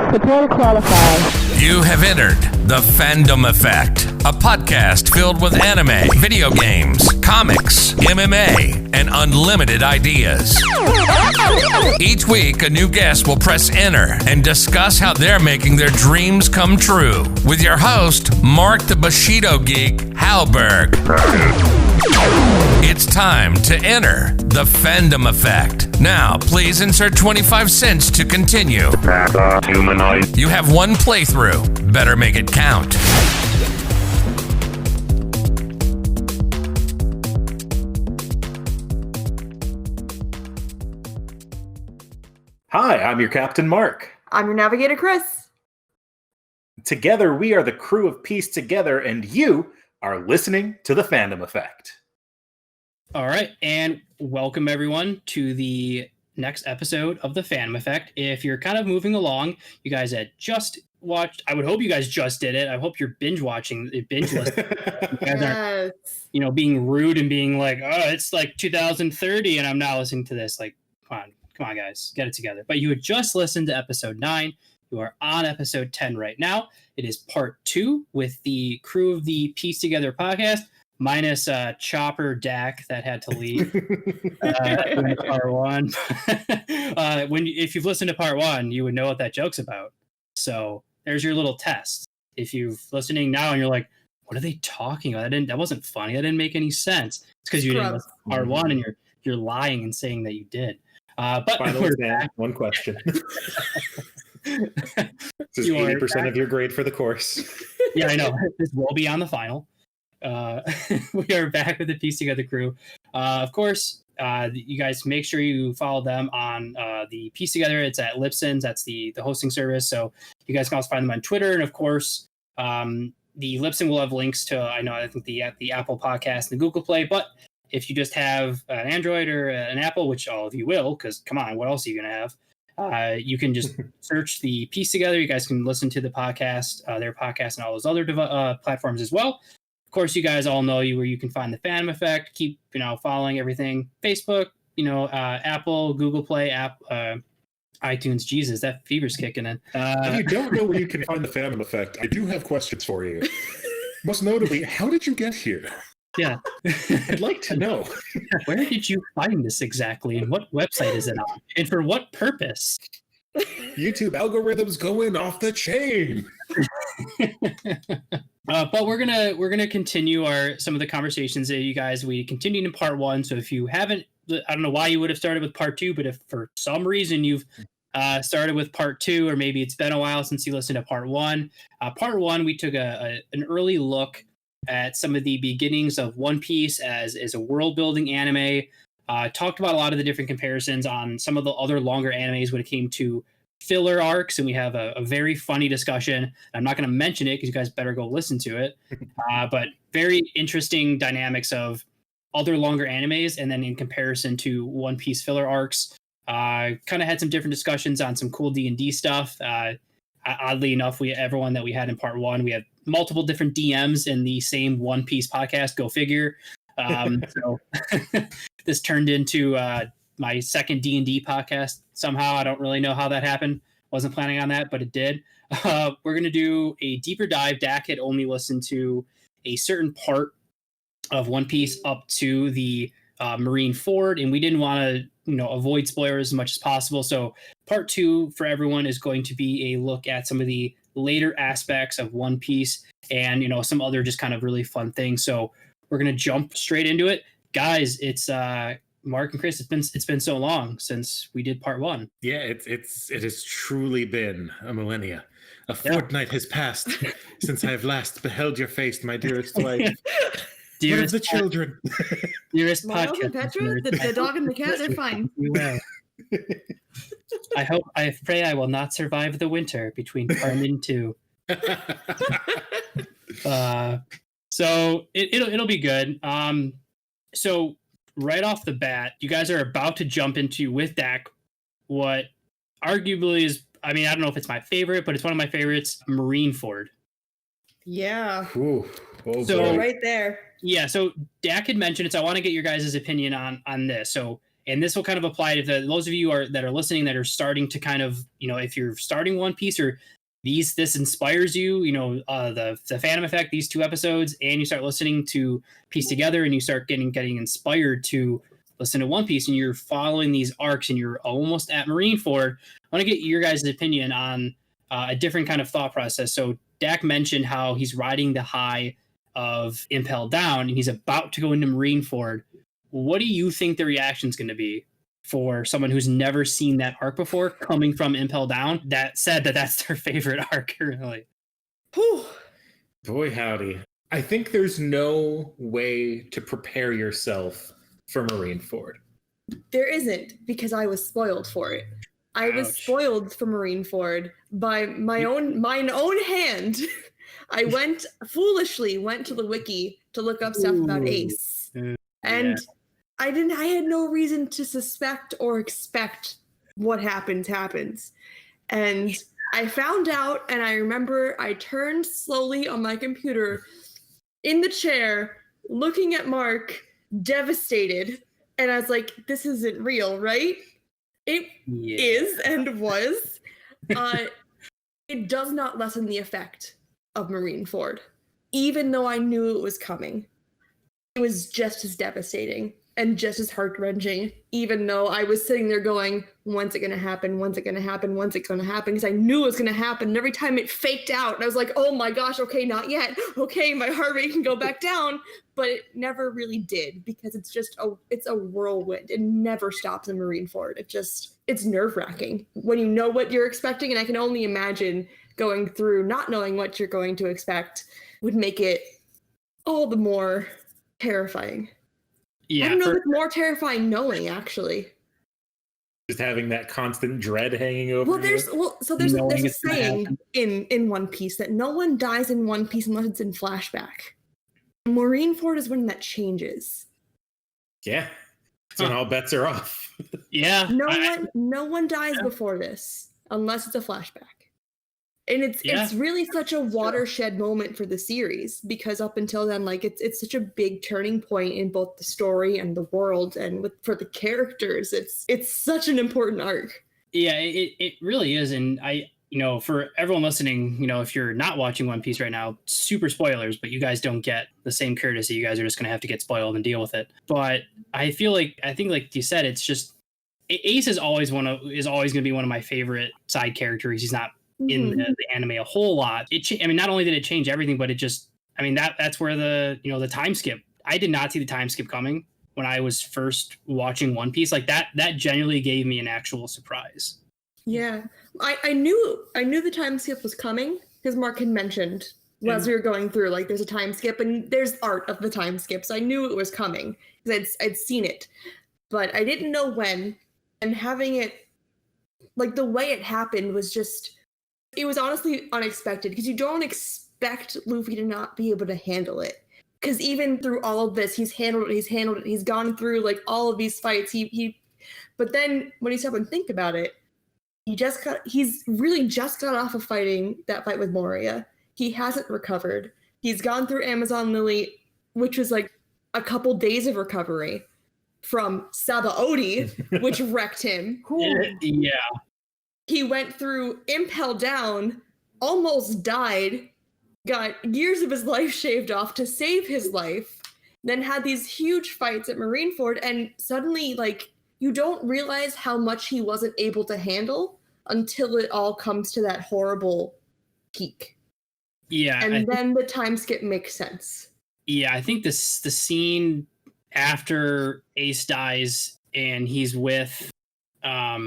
Prepare to qualify. You have entered the Fandom Effect, a podcast filled with anime, video games, comics, MMA, and unlimited ideas. Each week, a new guest will press enter and discuss how they're making their dreams come true. With your host, Mark the Bushido Geek Halberg. It's time to enter the Fandom Effect. Now, please insert 25 cents to continue. You have one playthrough. Better make it count. Hi, I'm your Captain Mark. I'm your Navigator Chris. Together, we are the crew of Peace Together, and you are listening to the Fandom Effect. All right, and welcome everyone to the next episode of the Fandom Effect. If you're kind of moving along, you guys had just watched. I would hope you guys just did it. I hope you're binge watching, binge listening. You guys aren't, being rude and being like, "Oh, it's like 2030, and I'm now listening to this." Like, come on, guys, get it together. But you had just listened to episode 9. You are on episode 10 right now. It is part 2 with the crew of the Piece Together podcast. Minus Chopper Dak that had to leave in part 1. If you've listened to part 1, you would know what that joke's about. So there's your little test. If you're listening now and you're like, "What are they talking about? That wasn't funny. That didn't make any sense." It's because you didn't listen to part 1 and you're lying and saying that you did. But finally, one question. This is 80% of your grade for the course. Yeah, I know. This will be on the final. We are back with the Piece Together crew. Of course, you guys make sure you follow them on the Piece Together. It's at Lipson's. That's the hosting service. So you guys can also find them on Twitter. And of course, the Lipson will have links to, I think the Apple Podcast and the Google Play. But if you just have an Android or an Apple, which all of you will, because come on, what else are you going to have? You can just search the Piece Together. You guys can listen to the podcast, their podcast, and all those other platforms as well. Of course, you guys all know where you can find the Fandom Effect. Keep following everything. Facebook, Apple, Google Play, iTunes. Jesus, that fever's kicking in. If you don't know where you can find the Fandom Effect, I do have questions for you. Most notably, how did you get here? Yeah, I'd like to know. Where did you find this exactly, and what website is it on, and for what purpose? YouTube algorithms going off the chain. But we're gonna continue some of the conversations that we continued in part 1. So if you haven't, I don't know why you would have started with part 2, but if for some reason you've started with part 2, or maybe it's been a while since you listened to part 1, we took an early look at some of the beginnings of One Piece as a world building anime. Talked about a lot of the different comparisons on some of the other longer animes when it came to filler arcs, and we have a very funny discussion. I'm not going to mention it because you guys better go listen to it. But very interesting dynamics of other longer animes, and then in comparison to One Piece filler arcs. Kind of had some different discussions on some cool D&D stuff. Oddly enough, everyone that we had in part 1, we had multiple different DMs in the same One Piece podcast. Go figure. So this turned into my second D&D podcast somehow. I don't really know how that happened. Wasn't planning on that, but it did. We're going to do a deeper dive. Dak had only listened to a certain part of One Piece up to the Marine Ford, and we didn't want to avoid spoilers as much as possible. So part 2 for everyone is going to be a look at some of the later aspects of One Piece and some other just kind of really fun things. So we're going to jump straight into it. Guys, it's Mark and Chris, it's been so long since we did part 1. Yeah, it has truly been a millennia. A fortnight has passed since I have last beheld your face, my dearest wife. Dearest the children. Dearest Miles podcast. and Petra, the dog and the cat, they're fine. I pray I will not survive the winter between Carmen 2. So it'll be good. So right off the bat, you guys are about to jump into with Dak what arguably is, I don't know if it's my favorite, but it's one of my favorites, Marine Ford. Yeah. Ooh, oh So boy. right there. Yeah, so Dak had mentioned it, so I want to get your guys' opinion on this. So And this will kind of apply to those of you that are listening that are starting to kind of, if you're starting One Piece or this inspires you, the Fandom Effect, these 2 episodes, and you start listening to Piece Together and you start getting inspired to listen to One Piece and you're following these arcs and you're almost at Marineford. I want to get your guys' opinion on a different kind of thought process. So Dak mentioned how he's riding the high of Impel Down and he's about to go into Marineford. What do you think the reaction is going to be for someone who's never seen that arc before, coming from Impel Down, that said that's their favorite arc currently? Whew. Boy, howdy. I think there's no way to prepare yourself for Marineford. There isn't, because I was spoiled for it. I was spoiled for Marineford by mine own hand. I foolishly went to the wiki to look up stuff about Ace. And I had no reason to suspect or expect what happens. And I found out, and I remember I turned slowly on my computer in the chair, looking at Mark, devastated. And I was like, this isn't real, right? It is and was. It does not lessen the effect of Marineford, even though I knew it was coming. It was just as devastating and just as heart-wrenching, even though I was sitting there going, when's it going to happen? When's it going to happen? When's it going to happen? Because I knew it was going to happen. And every time it faked out, and I was like, oh my gosh, okay, not yet. Okay, my heart rate can go back down. But it never really did, because it's a whirlwind. It never stops in Marineford. It's nerve-wracking when you know what you're expecting. And I can only imagine going through not knowing what you're going to expect would make it all the more terrifying. Yeah, I don't know if it's more terrifying knowing, actually. Just having that constant dread hanging over you. There's a saying in One Piece that no one dies in One Piece unless it's in flashback. Marineford is when that changes. Yeah. That's when all bets are off. Yeah. No one dies before this unless it's a flashback. And it's really such a watershed moment for the series, because up until then, like it's such a big turning point in both the story and the world, and for the characters, it's such an important arc. Yeah, it really is. And for everyone listening, if you're not watching One Piece right now, super spoilers, but you guys don't get the same courtesy. You guys are just going to have to get spoiled and deal with it. But I think like you said, it's just Ace is always going to be one of my favorite side characters. He's not in the anime a whole lot. Not only did it change everything, but that's where the time skip. I did not see the time skip coming when I was first watching One Piece. Like that genuinely gave me an actual surprise. Yeah, I knew the time skip was coming, because Mark had mentioned as we were going through, like, there's a time skip and there's art of the time skip, so I knew it was coming because I'd seen it, but I didn't know when. And having it, like, the way it happened was just, it was honestly unexpected, because you don't expect Luffy to not be able to handle it. Because even through all of this, he's handled it. He's gone through, like, all of these fights. But then when you stop and think about it, he's really just got off of fighting that fight with Moria. He hasn't recovered. He's gone through Amazon Lily, which was like a couple days of recovery from Sabaody, which wrecked him. Yeah. He went through Impel Down, almost died, got years of his life shaved off to save his life, then had these huge fights at Marineford, and suddenly, like, you don't realize how much he wasn't able to handle until it all comes to that horrible peak. Yeah. And then the time skip makes sense. Yeah, I think the scene after Ace dies and he's with I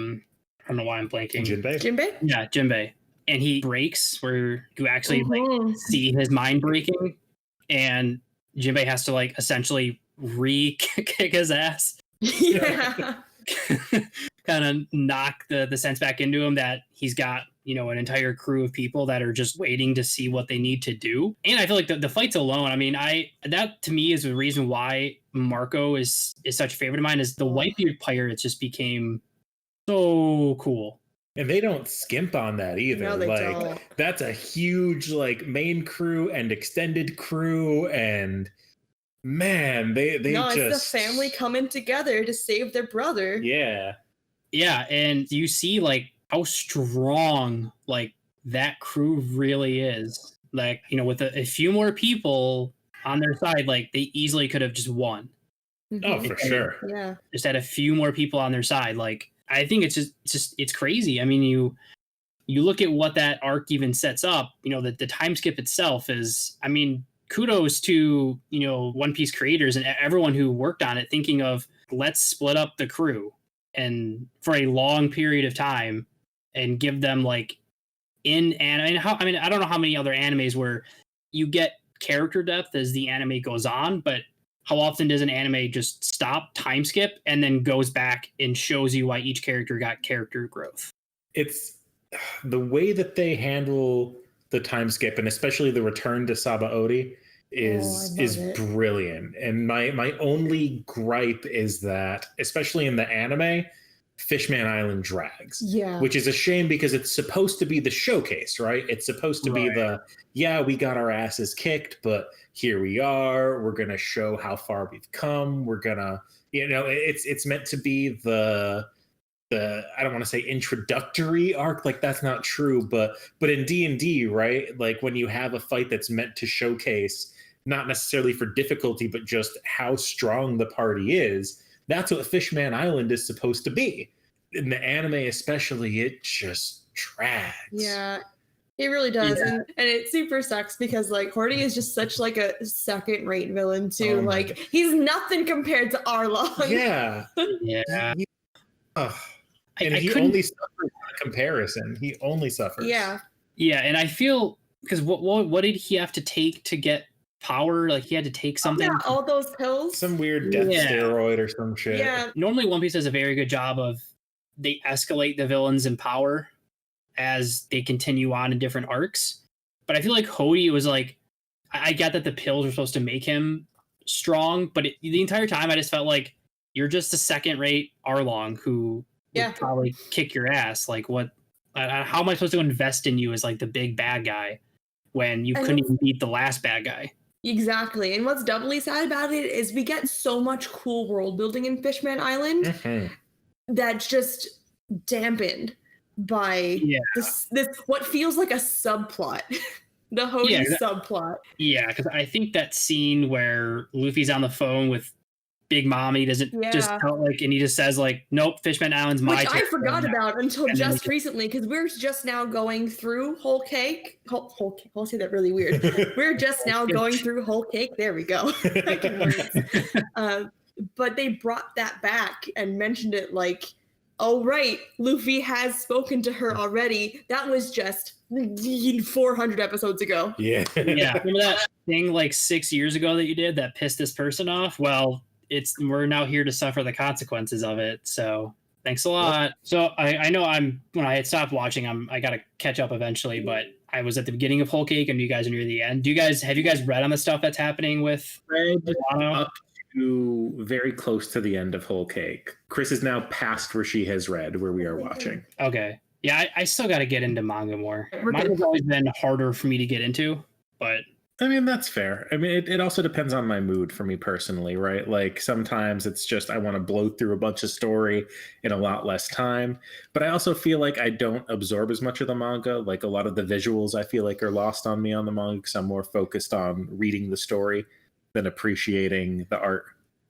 don't know why I'm blanking. Jinbei? Yeah, Jinbei. And he breaks, where you actually like see his mind breaking, and Jinbei has to like essentially kick his ass. Yeah. Kind of knock the sense back into him that he's got, an entire crew of people that are just waiting to see what they need to do. And I feel like the fights alone, that to me is the reason why Marco is such a favorite of mine, is the Whitebeard pirates just became so cool. And they don't skimp on that either. No, they don't. That's a huge, like, main crew and extended crew, and Man, they no, just... it's the family coming together to save their brother. Yeah. Yeah, and you see like how strong like that crew really is. Like, you know, with a few more people on their side, like they easily could have just won. Oh, for sure. Yeah. Just had a few more people on their side. Like, I think it's crazy. I mean, you look at what that arc even sets up, you know, the time skip itself is, I mean, kudos to, you know, One Piece creators and everyone who worked on it, thinking of let's split up the crew and for a long period of time and give them like in anime. I mean, I don't know how many other animes where you get character depth as the anime goes on, but how often does an anime just stop, time skip, and then goes back and shows you why each character got character growth? It's the way that they handle the time skip, and especially the return to Sabaody, is brilliant. And my only gripe is that, especially in the anime, Fishman Island drags. Yeah. Which is a shame because it's supposed to be the showcase, right? It's supposed to be we got our asses kicked, but here we are. We're gonna show how far we've come. We're gonna, you know, it's meant to be the I don't want to say introductory arc, like that's not true, but in D&D, right? Like when you have a fight that's meant to showcase not necessarily for difficulty, but just how strong the party is, that's what Fishman Island is supposed to be. In the anime especially, it just drags. Yeah, it really does. Yeah. And it super sucks because like Horty is just such like a second-rate villain too. Like he's nothing compared to Arlong. Yeah. Yeah. And he only suffers by comparison. He only suffers. Yeah. Yeah, and I feel because what did he have to take to get power? Like he had to take something. Yeah, all those pills. Some weird death steroid or some shit. Yeah. Normally One Piece does a very good job of they escalate the villains in power as they continue on in different arcs. But I feel like Hody was like, I get that the pills were supposed to make him strong, but the entire time I just felt like you're just a second-rate Arlong who would probably kick your ass. Like what? How am I supposed to invest in you as like the big bad guy when you couldn't even beat the last bad guy? Exactly. And what's doubly sad about it is we get so much cool world building in Fishman Island that's just dampened by this what feels like a subplot. The Hody subplot. Yeah, because I think that scene where Luffy's on the phone with Big Mom, he doesn't just tell, like, and he just says like, "Nope, Fishman Island's my." Which I forgot about until just recently because we're just now going through Whole Cake. Whole Cake. I'll say that really weird. We're just now going through Whole Cake. There we go. But they brought that back and mentioned it like, "Oh right, Luffy has spoken to her already." That was just 400 episodes ago. Yeah. Remember that thing like 6 years ago that you did that pissed this person off? Well, we're now here to suffer the consequences of it. So thanks a lot. So I know when I had stopped watching, I got to catch up eventually, but I was at the beginning of Whole Cake and you guys are near the end. Have you guys read on the stuff that's happening with up to very close to the end of Whole Cake? Chris is now past where she has read, where we are watching. Okay. Yeah, I still got to get into manga more. Manga's always been harder for me to get into, but I mean, that's fair. I mean, it also depends on my mood for me personally, right? Like sometimes it's just I want to blow through a bunch of story in a lot less time. But I also feel like I don't absorb as much of the manga. Like a lot of the visuals I feel like are lost on me on the manga because I'm more focused on reading the story than appreciating the art.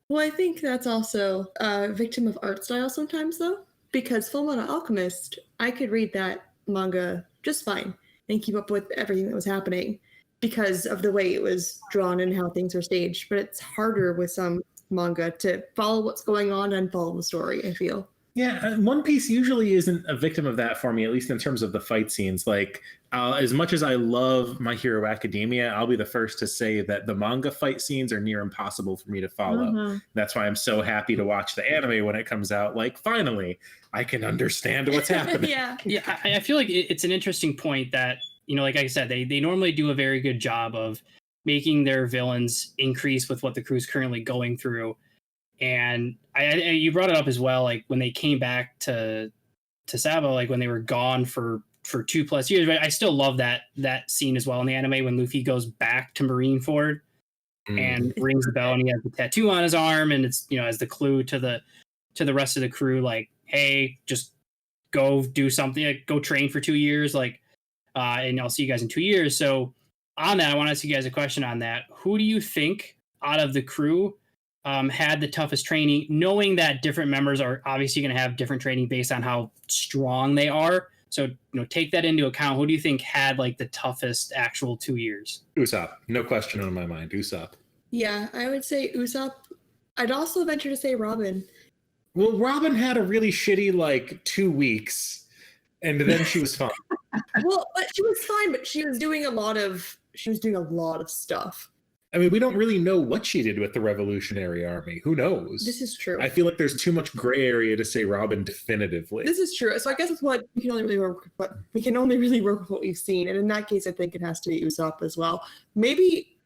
Well, I think that's also a victim of art style sometimes, though. Because Fullmetal Alchemist, I could read that manga just fine and keep up with everything that was happening because of the way it was drawn and how things were staged. But it's harder with some manga to follow what's going on and follow the story, I feel. Yeah, One Piece usually isn't a victim of that for me, at least in terms of the fight scenes. Like, as much as I love My Hero Academia, I'll be the first to say that the manga fight scenes are near impossible for me to follow. That's why I'm so happy to watch the anime when it comes out. Like, finally, I can understand what's happening. Yeah, I feel like it's an interesting point that, you know, like I said, they normally do a very good job of making their villains increase with what the crew's currently going through. And you brought it up as well, like when they came back to Sabo, like when they were gone for 2+ years. Right? I still love that scene as well in the anime when Luffy goes back to Marineford and rings the bell, and he has the tattoo on his arm, and it's, as the clue to the rest of the crew, like, hey, just go do something, like, go train for 2 years, like, and I'll see you guys in 2 years. So on that, I want to ask you guys a question on that. Who do you think out of the crew had the toughest training, knowing that different members are obviously going to have different training based on how strong they are? So, take that into account. Who do you think had like the toughest actual 2 years? Usopp, no question on my mind. Usopp. Yeah, I would say Usopp. I'd also venture to say Robin. Well, Robin had a really shitty like 2 weeks, and then she was fine. Well, but she was fine, but she was doing a lot of stuff. I mean, we don't really know what she did with the Revolutionary Army. Who knows? This is true. I feel like there's too much gray area to say Robin definitively. This is true. So I guess it's what we can only really work with. But we can only really work with what we've seen, and in that case, I think it has to be Usopp as well. Maybe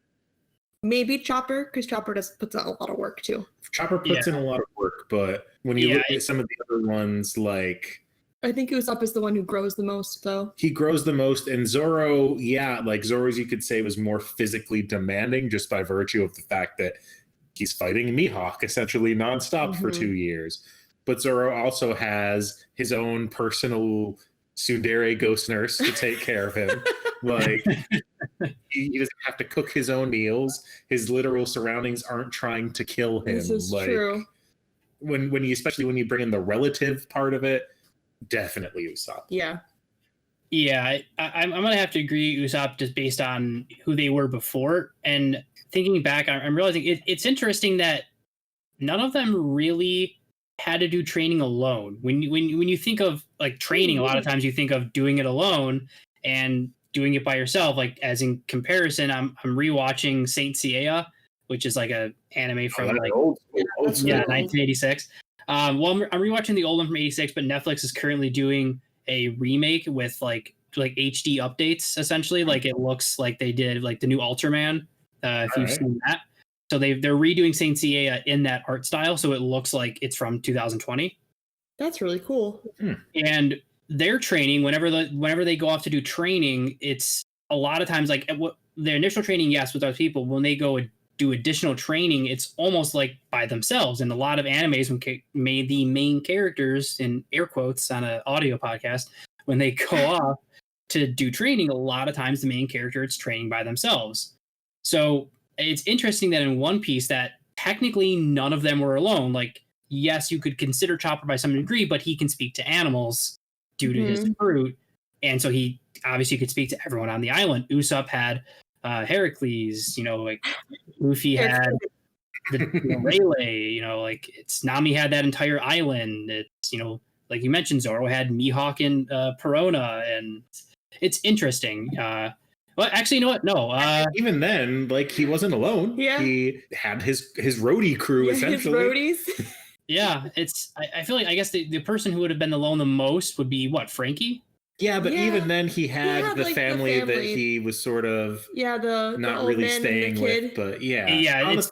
Chopper, because Chopper puts out a lot of work too. Chopper puts in a lot of work, but when you look at some of the other ones, like, I think Usopp is the one who grows the most, though. He grows the most, and Zoro, like Zoro's, you could say, was more physically demanding just by virtue of the fact that he's fighting Mihawk essentially nonstop for 2 years. But Zoro also has his own personal tsundere ghost nurse to take care of him. Like, he doesn't have to cook his own meals. His literal surroundings aren't trying to kill him. This is like, true. Especially when you bring in the relative part of it, definitely Usopp. Yeah. Yeah, I'm going to have to agree Usopp just based on who they were before. And thinking back, I'm realizing it's interesting that none of them really had to do training alone. When you think of like training, a lot of times you think of doing it alone and doing it by yourself. Like, as in comparison, I'm rewatching Saint Seiya, which is like a anime from old school. 1986. I'm rewatching the old one from 86, but Netflix is currently doing a remake with like HD updates, essentially. Like, it looks like they did like the new Ultraman, if you've seen that. So they're redoing Saint Seiya in that art style, so it looks like it's from 2020. That's really cool. And their training, whenever they go off to do training, it's a lot of times like their initial training, yes, with other people. When they go do additional training, it's almost like by themselves. And a lot of animes, when the main characters, in air quotes on an audio podcast, when they go off to do training, a lot of times the main character is training by themselves. So it's interesting that in One Piece that technically none of them were alone. Like, yes, you could consider Chopper by some degree, but he can speak to animals due to his fruit. And so he obviously could speak to everyone on the island. Usopp had Heracles, like Luffy had the Rayleigh, like it's Nami had that entire island. It's, like you mentioned, Zoro had Mihawk and Perona, and it's interesting. Well, actually, you know what? No. Even then, like, he wasn't alone. Yeah. He had his roadie crew, essentially. His roadies. Yeah, I feel like, I guess the person who would have been alone the most would be what, Frankie? Yeah, but even then he had the, like, family that he was sort of not really staying with. But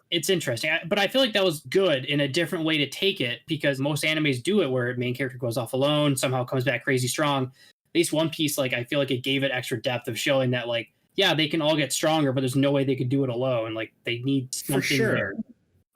it's interesting. But I feel like that was good in a different way to take it, because most animes do it where main character goes off alone, somehow comes back crazy strong. At least One Piece, like, I feel like it gave it extra depth of showing that, like, yeah, they can all get stronger, but there's no way they could do it alone. Like, they need something for sure. there.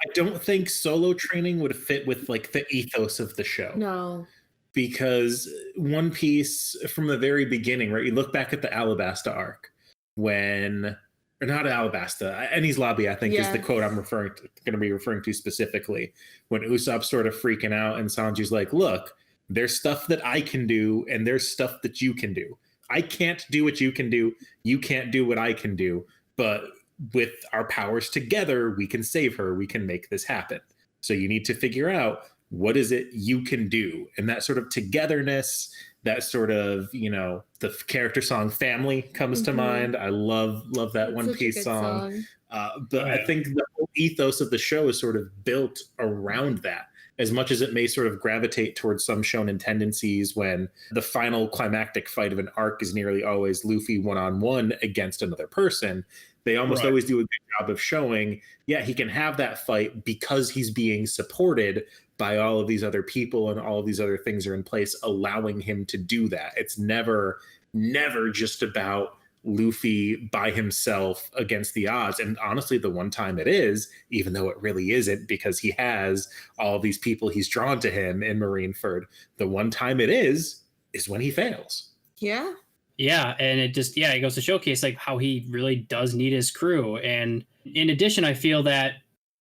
I don't think solo training would fit with like the ethos of the show. No. Because One Piece, from the very beginning, right? You look back at the Alabasta arc or not Alabasta, Enies Lobby, I think is the quote I'm going to be referring to specifically, when Usopp's sort of freaking out and Sanji's like, look, there's stuff that I can do and there's stuff that you can do. I can't do what you can do. You can't do what I can do. But with our powers together, we can save her. We can make this happen. So you need to figure out, what is it you can do? And that sort of togetherness, that sort of, the character song Family comes to mind. I love that That's One Piece song. But I think the whole ethos of the show is sort of built around that. As much as it may sort of gravitate towards some shonen tendencies when the final climactic fight of an arc is nearly always Luffy one-on-one against another person, they almost always do a good job of showing, he can have that fight because he's being supported by all of these other people and all of these other things are in place allowing him to do that. It's never just about Luffy by himself against the odds. And honestly, the one time it is, even though it really isn't, because he has all these people he's drawn to him in Marineford, the one time it is when he fails. Yeah. Yeah, and it just it goes to showcase like how he really does need his crew. And in addition, I feel that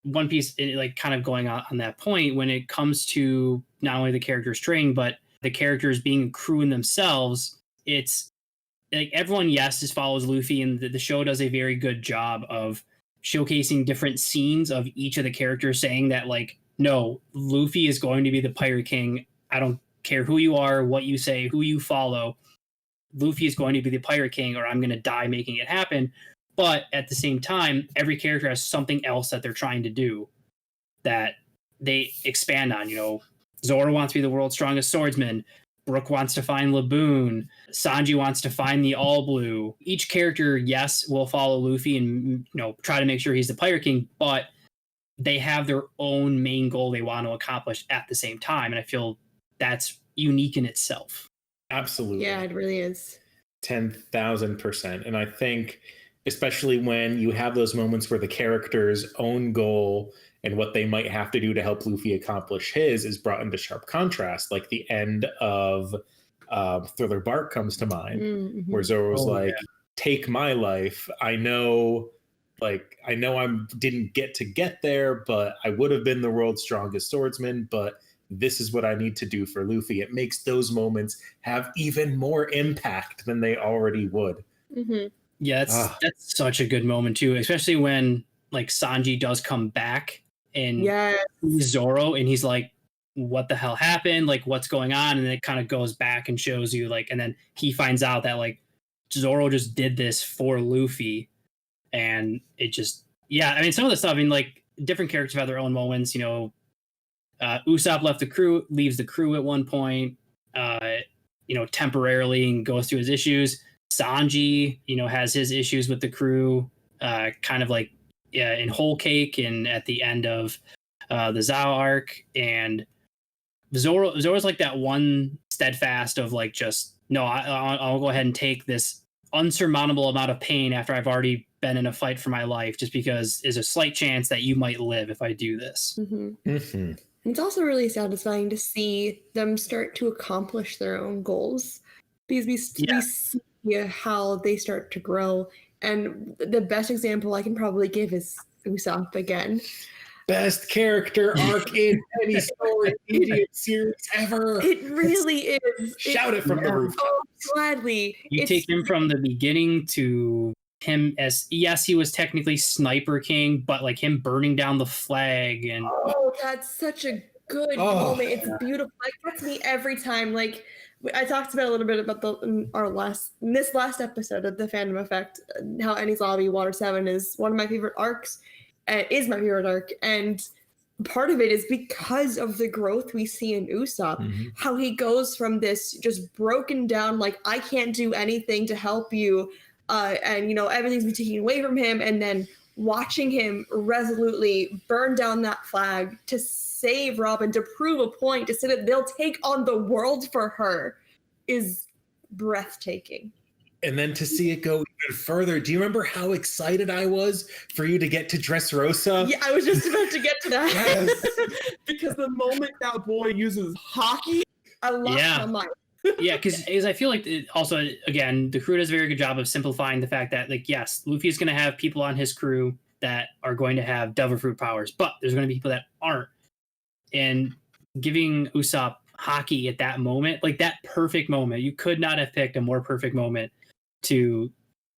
One Piece, like kind of going on that point, when it comes to not only the characters training, but the characters being crew in themselves, it's like everyone, yes, just follows Luffy, and the show does a very good job of showcasing different scenes of each of the characters saying that, like, no, Luffy is going to be the Pirate King. I don't care who you are, what you say, who you follow. Luffy is going to be the Pirate King, or I'm going to die making it happen. But at the same time, every character has something else that they're trying to do that they expand on. You know, Zoro wants to be the world's strongest swordsman. Brook wants to find Laboon. Sanji wants to find the All Blue. Each character, yes, will follow Luffy and, you know, try to make sure he's the Pirate King, but they have their own main goal they want to accomplish at the same time. And I feel that's unique in itself. Absolutely. Yeah, it really is. 10,000%. And I think, especially when you have those moments where the character's own goal and what they might have to do to help Luffy accomplish his is brought into sharp contrast, like the end of Thriller Bark comes to mind, where Zoro's take my life. I know I didn't get there, but I would have been the world's strongest swordsman, but this is what I need to do for Luffy. It makes those have even more impact than they already would. Yeah, that's such a good moment too, especially when like Sanji does come back and Zoro, and he's like, what the hell happened? Like, what's going on? And it kind of goes back and shows you, like, and then he finds out that like Zoro just did this for Luffy. And it just, I mean, some of the stuff, I mean, like, different characters have their own moments, you know. Usopp leaves the crew at one point, you know, temporarily, and goes through his issues. Sanji, you know, has his issues with the crew, kind of like in Whole Cake and at the end of the Zao arc. And Zoro's like that one steadfast of like, just, no, I'll go ahead and take this unsurmountable amount of pain after I've already been in a fight for my life, just because there's a slight chance that you might live if I do this. It's also really satisfying to see them start to accomplish their own goals, because we see how they start to grow. And the best example I can probably give is Usopp again. Best character arc in any story media series ever. It really is. Shout it from the roof. Oh, gladly. You take him from the beginning to him as, yes, he was technically Sniper King, but like him burning down the flag. And that's such a good moment. It's beautiful. It gets me every time. Like, I talked about a little bit about this last episode of the Fandom Effect, how Enies Lobby Water 7 is one of my favorite arcs. Is my favorite arc, and part of it is because of the growth we see in Usopp, how he goes from this just broken down, like, I can't do anything to help you, and, you know, everything's been taken away from him, and then watching him resolutely burn down that flag to save Robin, to prove a point, to say that they'll take on the world for her, is breathtaking. And then to see it go even further. Do you remember how excited I was for you to get to Dressrosa? Yeah, I was just about to get to that. Yes. Because the moment that boy uses hockey, I lost my mind. Yeah, because I feel like also, again, the crew does a very good job of simplifying the fact that, like, yes, Luffy is going to have people on his crew that are going to have Devil Fruit powers, but there's going to be people that aren't. And giving Usopp hockey at that moment, like that perfect moment, you could not have picked a more perfect moment to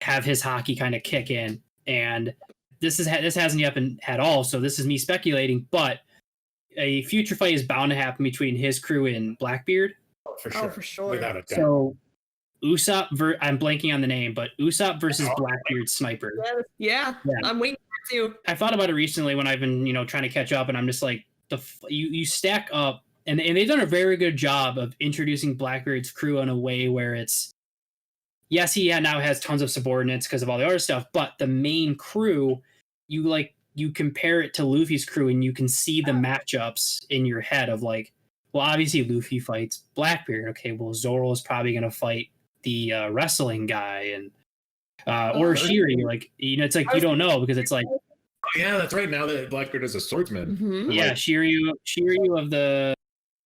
have his hockey kind of kick in. And this hasn't yet been at all, so this is me speculating, but a future fight is bound to happen between his crew and Blackbeard. For sure. Without a doubt. So Usopp I'm blanking on the name, but Usopp versus Blackbeard Sniper. Yeah, I'm waiting for it too. I thought about it recently when I've been, you know, trying to catch up, and I'm just like, you stack up, and they've done a very good job of introducing Blackbeard's crew in a way where it's, yes, he now has tons of subordinates because of all the other stuff, but the main crew, you compare it to Luffy's crew, and you can see the matchups in your head of like, well, obviously Luffy fights Blackbeard. Okay, well, Zoro is probably going to fight the wrestling guy, and or Shiri. Like, you know, it's like you don't know because it's like, Oh yeah, that's right. Now that Blackbeard is a swordsman. Mhm. yeah, Like, Shiryu of the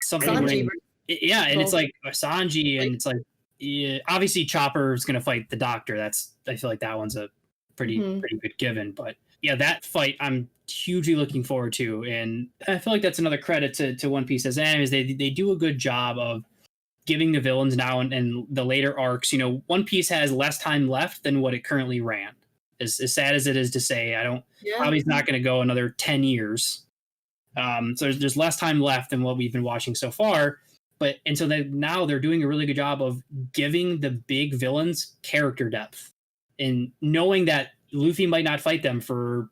something. Sanji. ring. Yeah, and it's like Sanji, and it's like, yeah, obviously Chopper is gonna fight the Doctor. I feel like that one's a pretty good given. But yeah, that fight I'm hugely looking forward to, and I feel like that's another credit to One Piece as animes. They do a good job of giving the villains now and the later arcs. You know, One Piece has less time left than what it currently ran. As sad as it is to say, probably it's not going to go another 10 years. So there's less time left than what we've been watching so far. And so now they're doing a really good job of giving the big villains character depth, and knowing that Luffy might not fight them for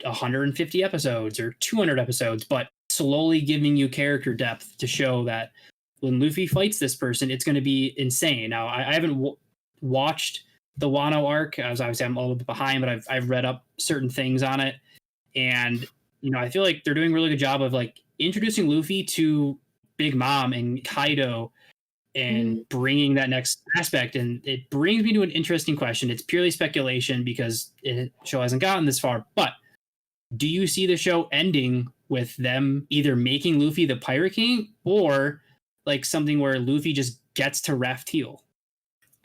150 episodes or 200 episodes, but slowly giving you character depth to show that when Luffy fights this person, it's going to be insane. Now, I haven't watched the Wano arc, as obviously I'm a little bit behind, but I've read up certain things on it, and you know, I feel like they're doing a really good job of like introducing Luffy to Big Mom and Kaido and bringing that next aspect. And it brings me to an interesting question. It's purely speculation because the show hasn't gotten this far, but do you see the show ending with them either making Luffy the Pirate King or like something where Luffy just gets to Raft Heel?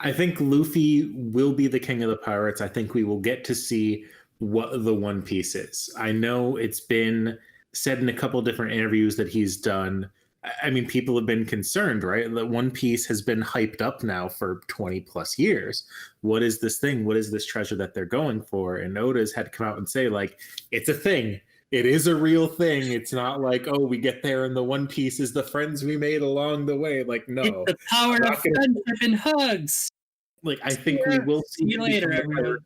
I think Luffy will be the king of the pirates. I think we will get to see what the One Piece is. I know it's been said in a couple different interviews that he's done. I mean, people have been concerned, right? That One Piece has been hyped up now for 20 plus years. What is this thing? What is this treasure that they're going for? And Oda's had to come out and say, like, it's a thing. It is a real thing. It's not like, oh, we get there and the One Piece is the friends we made along the way. Like, no. It's the power of friendship and hugs. Like, I think we will see you later, everyone.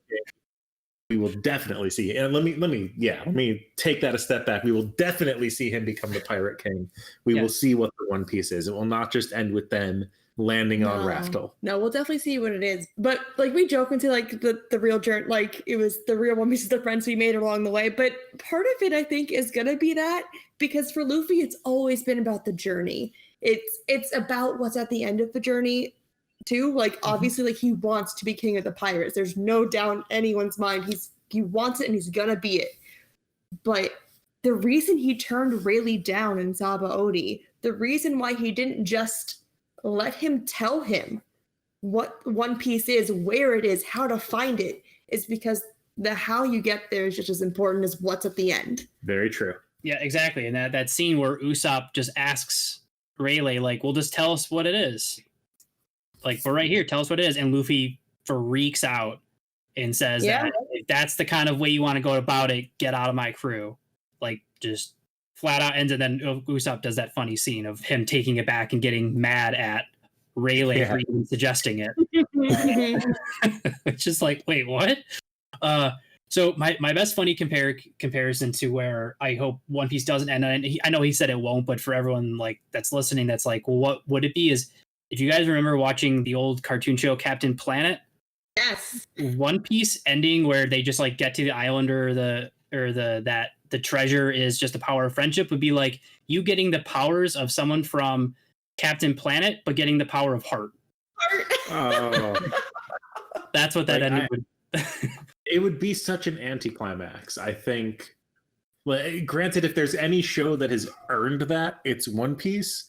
We will definitely see it. And let me take that a step back. We will definitely see him become the Pirate King. We will see what the One Piece is. It will not just end with them landing on Raftel. No, we'll definitely see what it is. But like we joke into like the real journey, like it was the real One Piece of the friends we made along the way. But part of it, I think, is gonna be that because for Luffy, it's always been about the journey. It's about what's at the end of the journey too. Like obviously, like he wants to be king of the pirates. There's no doubt in anyone's mind. He wants it and he's gonna be it. But the reason he turned Rayleigh down in Sabaody, the reason why he didn't just let him tell him what One Piece is, where it is, how to find it, is because the how you get there is just as important as what's at the end. Very true. Yeah, exactly. And that scene where Usopp just asks Rayleigh, like, well, just tell us what it is. Like, we're right here, tell us what it is. And Luffy freaks out and says that if that's the kind of way you want to go about it, get out of my crew. Like, just flat out ends. And then Usopp does that funny scene of him taking it back and getting mad at Rayleigh for even suggesting it. It's just like, wait, what? So my best funny comparison to where I hope One Piece doesn't end, and I know he said it won't, but for everyone like that's listening, that's like, well, what would it be? Is if you guys remember watching the old cartoon show Captain Planet? Yes. One Piece ending where they just like get to the island or the treasure is just the power of friendship would be like you getting the powers of someone from Captain Planet, but getting the power of heart. Oh, that's what that like ending would. It would be such an anticlimax. I think. Well, granted, if there's any show that has earned that, it's One Piece.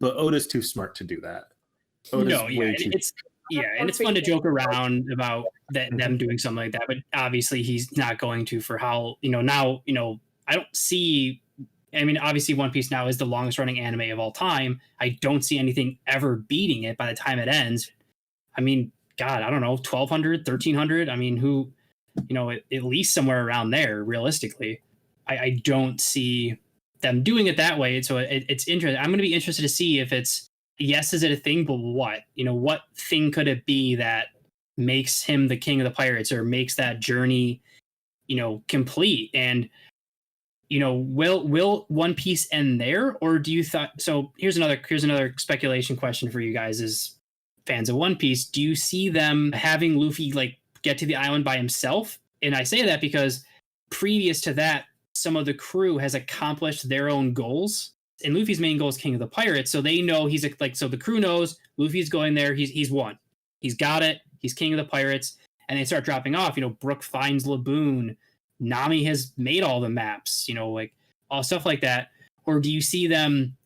But Oda's too smart to do that. It's fun to joke around about them doing something like that, but obviously he's not going to for how now I don't see. I mean, obviously One Piece now is the longest running anime of all time. I don't see anything ever beating it by the time it ends. I mean, God, I don't know, 1,200, 1,300. I mean, who, at least somewhere around there, realistically. I don't see them doing it that way. So it's interesting. I'm going to be interested to see if it's, yes, is it a thing, but what? What thing could it be that makes him the king of the pirates or makes that journey, complete? And, will One Piece end there? Or do you so here's another speculation question for you guys as fans of One Piece. Do you see them having Luffy like get to the island by himself? And I say that because previous to that, some of the crew has accomplished their own goals. And Luffy's main goal is king of the pirates. So they know so the crew knows Luffy's going there. He's won. He's got it. He's king of the pirates. and they start dropping off. Brook finds Laboon, Nami has made all the maps, like all stuff like that? Or do you see them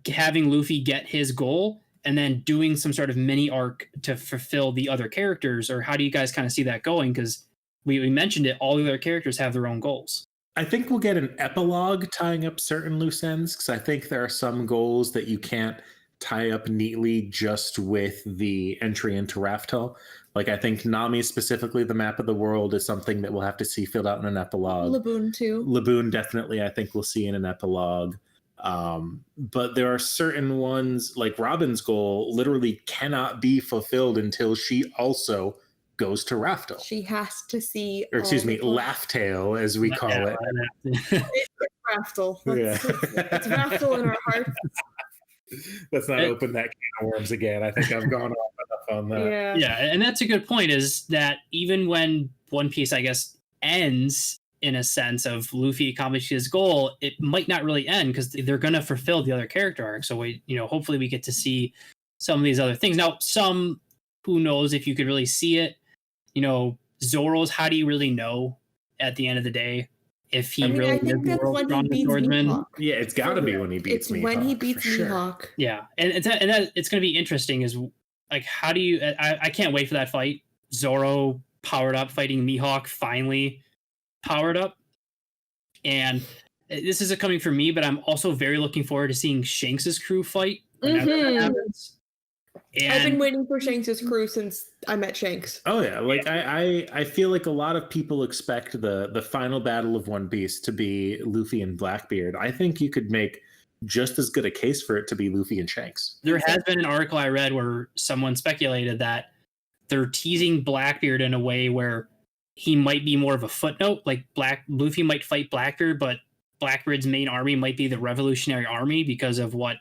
having Luffy get his goal and then doing some sort of mini arc to fulfill the other characters? Or how do you guys kind of see that going? Because we mentioned it, all the other characters have their own goals. I think we'll get an epilogue tying up certain loose ends, because I think there are some goals that you can't tie up neatly just with the entry into Raftel. Like, I think Nami, specifically the map of the world, is something that we'll have to see filled out in an epilogue. Laboon too. Laboon, definitely, I think we'll see in an epilogue. But there are certain ones, like Robin's goal, literally cannot be fulfilled until she also goes to Raftel. She has to see. Or excuse me, Laugh-Tail, as we call it. It's Raftel. It's Raftel in our hearts. Let's not open that can of worms again. I think I've gone off enough on that. Yeah, and that's a good point, is that even when One Piece, I guess, ends in a sense of Luffy accomplishing his goal, it might not really end because they're going to fulfill the other character arc. So hopefully we get to see some of these other things. Now, who knows if you could really see it. Zoro's, how do you really know at the end of the day if he really is the world's strongest swordsman? Yeah, it's got to be when he beats Mihawk. When he beats Mihawk. Sure. Yeah, and it's going to be interesting. Is like, how do you? I can't wait for that fight. Zoro powered up, fighting Mihawk, finally powered up, and this isn't coming from me, but I'm also very looking forward to seeing Shanks's crew fight whenever that happens. And I've been waiting for Shanks's crew since I met Shanks. Oh yeah, like I feel like a lot of people expect the final battle of One Piece to be Luffy and Blackbeard. I think you could make just as good a case for it to be Luffy and Shanks. There has been an article I read where someone speculated that they're teasing Blackbeard in a way where he might be more of a footnote. Like Luffy might fight Blackbeard, but Blackbeard's main army might be the Revolutionary Army because of what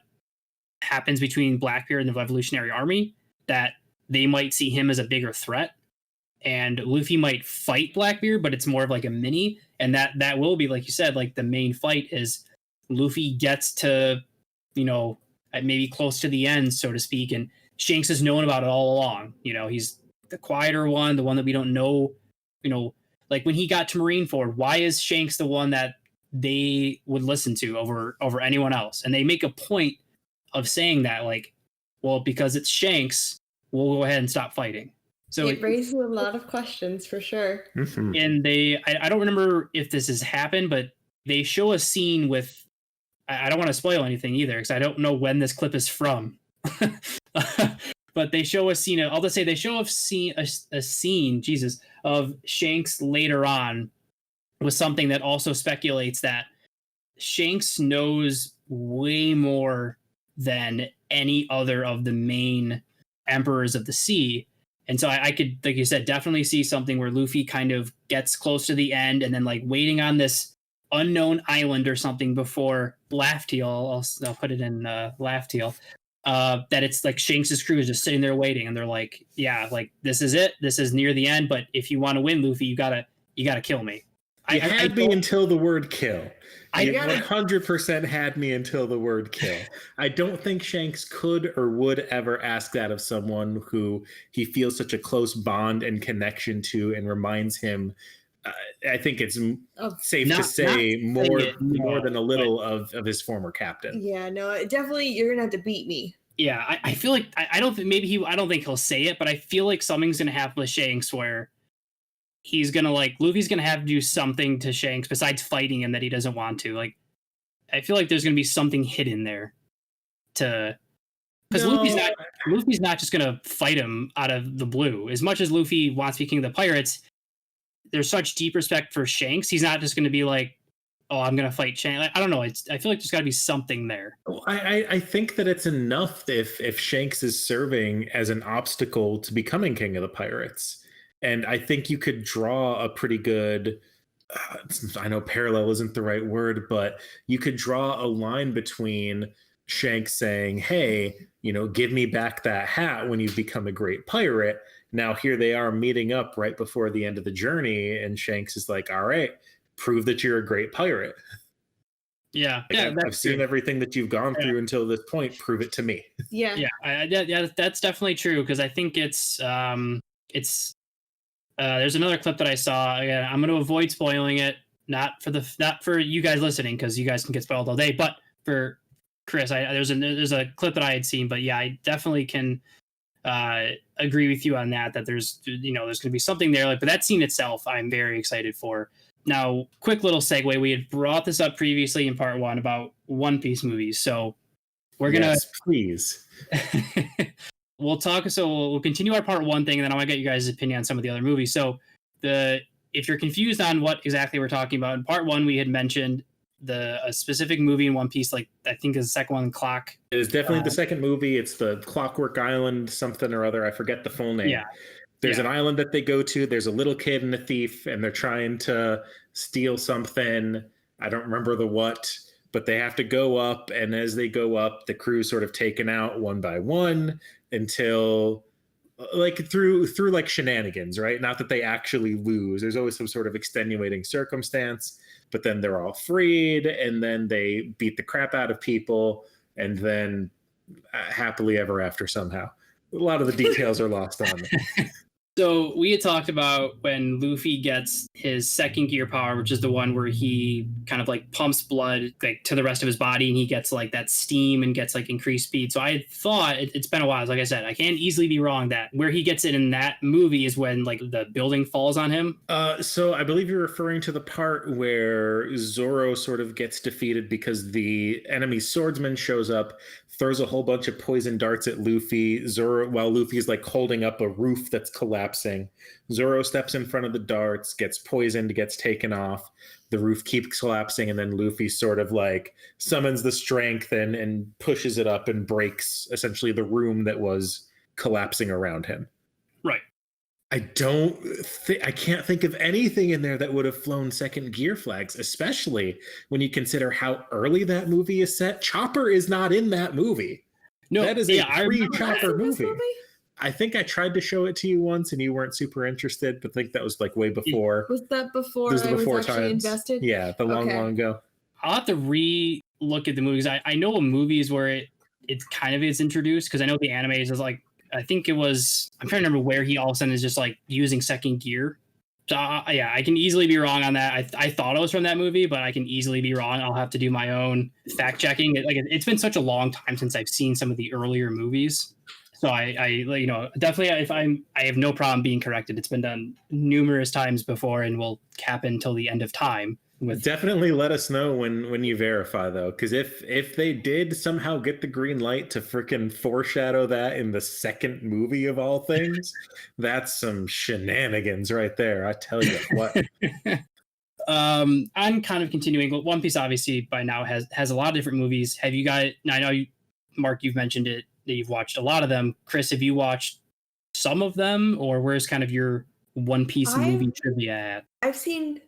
happens between Blackbeard and the Revolutionary Army, that they might see him as a bigger threat, and Luffy might fight Blackbeard, but it's more of like a mini, and that will be, like you said, like the main fight is Luffy gets to, maybe close to the end, so to speak, and Shanks has known about it all along. He's the quieter one, the one that we don't know, like when he got to Marineford, why is Shanks the one that they would listen to over anyone else? And they make a point of saying that, like, well, because it's Shanks, we'll go ahead and stop fighting. So it raises a lot of questions for sure. Mm-hmm. And I don't remember if this has happened, but they show a scene with, I don't want to spoil anything either, because I don't know when this clip is from. But they show a scene, I'll just say they show a scene, Jesus, of Shanks later on with something that also speculates that Shanks knows way more than any other of the main emperors of the sea. And so I could, like you said, definitely see something where Luffy kind of gets close to the end and then like waiting on this unknown island or something before Laugh-Tail, I'll put it in Laugh-Tail, that it's like Shanks' crew is just sitting there waiting, and they're like, yeah, like this is it. This is near the end, but if you want to win, Luffy, you gotta kill me. You had me until the word kill. You 100% had me until the word kill. I don't think Shanks could or would ever ask that of someone who he feels such a close bond and connection to and reminds him. I think it's safe to say more than a little of his former captain. Yeah, no, definitely you're going to have to beat me. Yeah, I feel like I don't think I don't think he'll say it, but I feel like something's going to happen with Shanks where he's gonna Luffy's gonna have to do something to Shanks besides fighting him that he doesn't want to. Like, I feel like there's gonna be something hidden there because Luffy's not just gonna fight him out of the blue. As much as Luffy wants to be king of the pirates, there's such deep respect for Shanks. He's not just gonna be like, oh, I'm gonna fight Shanks. Like, I don't know. I feel like there's got to be something there. I think that it's enough if Shanks is serving as an obstacle to becoming king of the pirates. And I think you could draw a pretty good, I know parallel isn't the right word, but you could draw a line between Shanks saying, hey, give me back that hat when you become a great pirate. Now here they are meeting up right before the end of the journey. And Shanks is like, all right, prove that you're a great pirate. Yeah. I've seen everything that you've gone through until this point. Prove it to me. Yeah. Yeah. That's definitely true. Cause I think it's There's another clip that I saw. Again, I'm going to avoid spoiling it, not for you guys listening, because you guys can get spoiled all day, but for Chris, there's a clip that I had seen, but yeah, I definitely can agree with you on that there's going to be something there. Like, but that scene itself, I'm very excited for. Now, quick little segue. We had brought this up previously in part 1 about One Piece movies, so we're gonna please. we'll continue our part 1 thing, and then I want to get you guys' opinion on some of the other movies. So if you're confused on what exactly we're talking about, in part 1 we had mentioned a specific movie in One Piece, like I think is the second one, Clock. It is definitely the second movie. It's the Clockwork Island something or other. I forget the full name. Yeah. There's an island that they go to. There's a little kid and a thief, and they're trying to steal something. I don't remember the what, but they have to go up, and as they go up, the crew's sort of taken out one by one until like through like shenanigans, right? Not that they actually lose. There's always some sort of extenuating circumstance, but then they're all freed, and then they beat the crap out of people, and then happily ever after somehow. A lot of the details are lost on me. So we had talked about when Luffy gets his second gear power, which is the one where he kind of like pumps blood like to the rest of his body, and he gets like that steam and gets like increased speed. So I thought it's been a while. Like I said, I can't easily be wrong that where he gets it in that movie is when like the building falls on him. So I believe you're referring to the part where Zoro sort of gets defeated because the enemy swordsman shows up, throws a whole bunch of poison darts at Luffy. While Luffy's like holding up a roof that's collapsing. Zoro steps in front of the darts, gets poisoned, gets taken off. The roof keeps collapsing, and then Luffy sort of like summons the strength and pushes it up and breaks essentially the room that was collapsing around him. Right. I can't think of anything in there that would have flown second gear flags, especially when you consider how early that movie is set. Chopper is not in that movie. No, that is a pre-Chopper movie. I think I tried to show it to you once and you weren't super interested, but I think that was like way before. Was that before I was actually invested? Yeah, long ago. I'll have to re-look at the movies. I know a movies where it kind of is introduced, because I know the anime is like, I think it was, I'm trying to remember where he all of a sudden is just like using second gear. So yeah, I can easily be wrong on that. I thought it was from that movie, but I can easily be wrong. I'll have to do my own fact checking. It's been such a long time since I've seen some of the earlier movies. So I definitely, I have no problem being corrected. It's been done numerous times before, and will happen until the end of time. Definitely let us know when you verify, though, because if they did somehow get the green light to freaking foreshadow that in the second movie of all things, that's some shenanigans right there. I tell you what. I'm kind of continuing. One Piece obviously by now has a lot of different movies. Have you guys? I know Mark, you've mentioned it, that you've watched a lot of them. Chris, have you watched some of them, or where's kind of your One Piece movie trivia at? I've seen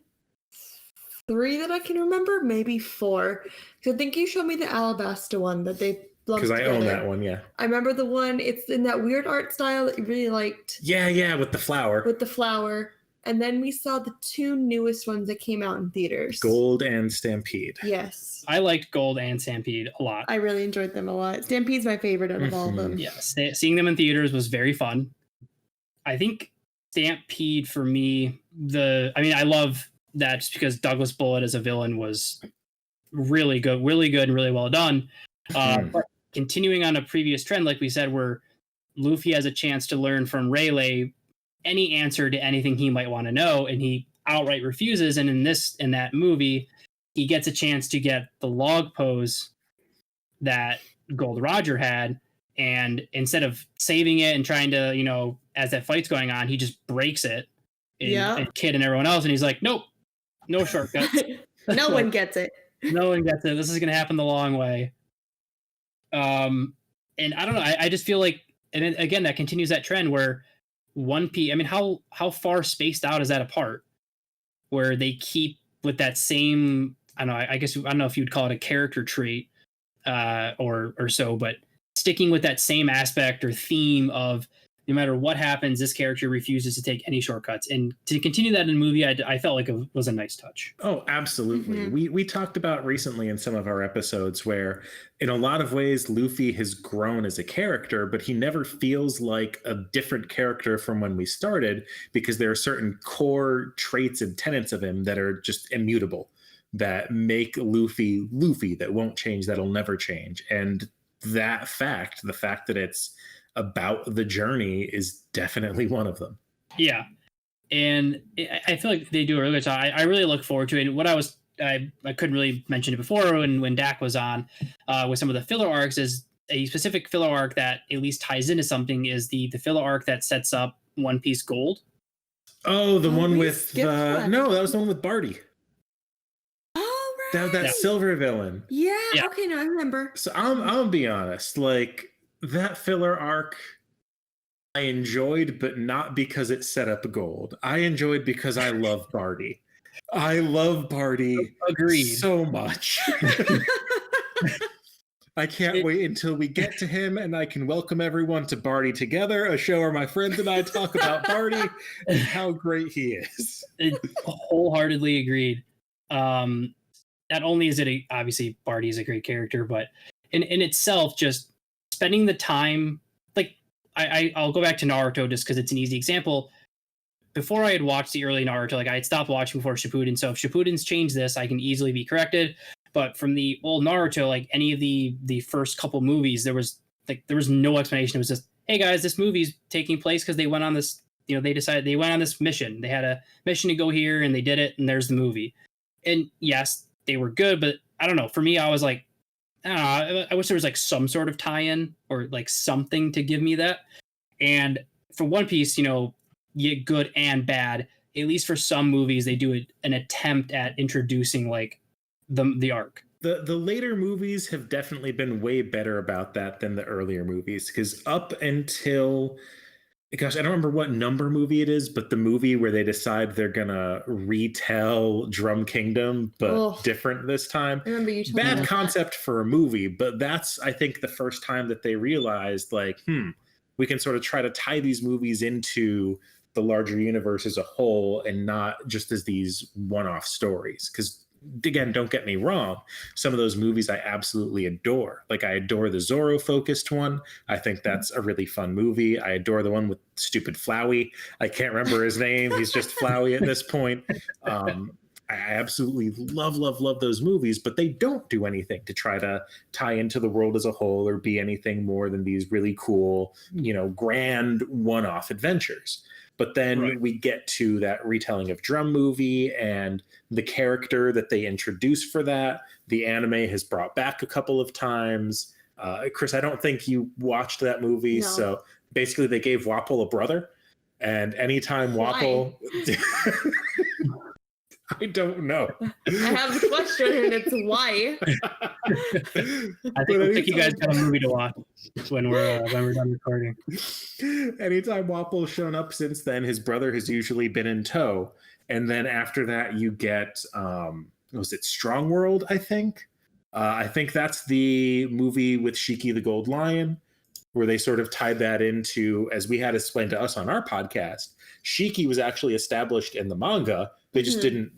3 that I can remember, maybe 4. Because I think you showed me the Alabasta one that they lumped together. Because I own that one, yeah. I remember the one, it's in that weird art style that you really liked. Yeah, with the flower. And then we saw the 2 newest ones that came out in theaters. Gold and Stampede. Yes. I liked Gold and Stampede a lot. I really enjoyed them a lot. Stampede's my favorite out of all of them. Yeah, seeing them in theaters was very fun. I think Stampede for me, I love that just because Douglas Bullitt as a villain was really good and really well done. But continuing on a previous trend, like we said, where Luffy has a chance to learn from Rayleigh any answer to anything he might want to know, and he outright refuses. And in that movie, he gets a chance to get the log pose that Gold Roger had, and instead of saving it and trying to, as that fight's going on, he just breaks it. And Kid and everyone else, and he's like, nope, no shortcuts. No one gets it. No one gets it. This is going to happen the long way. And I don't know. I just feel like, and then, again, that continues that trend where One Piece, how far spaced out is that apart? Where they keep with that same, I don't know if you'd call it a character trait or so, but sticking with that same aspect or theme of, no matter what happens, this character refuses to take any shortcuts. And to continue that in the movie, I felt like it was a nice touch. Oh, absolutely. Mm-hmm. We talked about recently in some of our episodes where in a lot of ways Luffy has grown as a character, but he never feels like a different character from when we started, because there are certain core traits and tenets of him that are just immutable, that make Luffy Luffy, that won't change, that'll never change. And that fact, the fact that it's about the journey, is definitely one of them. Yeah. And I feel like they do a really good job. I really look forward to it. And what I couldn't really mention it before when Dak was on with some of the filler arcs, is a specific filler arc that at least ties into something, is the filler arc that sets up One Piece Gold. Oh, the one we with skipped no, that was the one with Barty. Oh, right. That silver villain. Yeah. Yeah. Okay, now I remember. So I'll be honest, like that filler arc I enjoyed, but not because it set up gold. I enjoyed because I love Barty. I love Barty Agreed. so much. I can't wait until we get to him and I can welcome everyone to Barty Together, a show where my friends and I talk about Barty and how great he is. Wholeheartedly agreed. Not only is it obviously Barty is a great character, but in itself, just spending the time, like I'll go back to Naruto just because it's an easy example. Before I had watched the early Naruto, like I had stopped watching before Shippuden, so if Shippuden's changed this, I can easily be corrected. But from the old Naruto, like any of the first couple movies, there was no explanation. It was just, hey guys, this movie's taking place because they went on this, they decided they went on this mission. They had a mission to go here and they did it, and there's the movie. And yes, they were good, but I don't know. For me, I was like, I don't know. I wish there was like some sort of tie-in or like something to give me that. And for One Piece, you get good and bad. At least for some movies, they do an attempt at introducing like the arc. The later movies have definitely been way better about that than the earlier movies, because up until, gosh, I don't remember what number movie it is, but the movie where they decide they're gonna retell Drum Kingdom, but different this time. I remember you told me Bad about concept for a movie, but that's, I think, the first time that they realized, like, we can sort of try to tie these movies into the larger universe as a whole and not just as these one-off stories. Because again, don't get me wrong, some of those movies I absolutely adore. Like I adore the Zoro focused one. I think that's a really fun movie. I adore the one with stupid Flowey. I can't remember his name. He's just Flowey at this point. I absolutely love those movies, but they don't do anything to try to tie into the world as a whole or be anything more than these really cool, grand one-off adventures. But then we get to that retelling of Drum movie and the character that they introduced for that. The anime has brought back a couple of times. Chris, I don't think you watched that movie. No. So basically they gave Wapple a brother. And anytime Wapple... I don't know. I have the question, and it's why. I think you guys got a movie to watch when we're done recording. Anytime Wapple's shown up since then, his brother has usually been in tow. And then after that, you get was it Strong World? I think that's the movie with Shiki the Gold Lion, where they sort of tied that into, as we had explained to us on our podcast, Shiki was actually established in the manga. They just didn't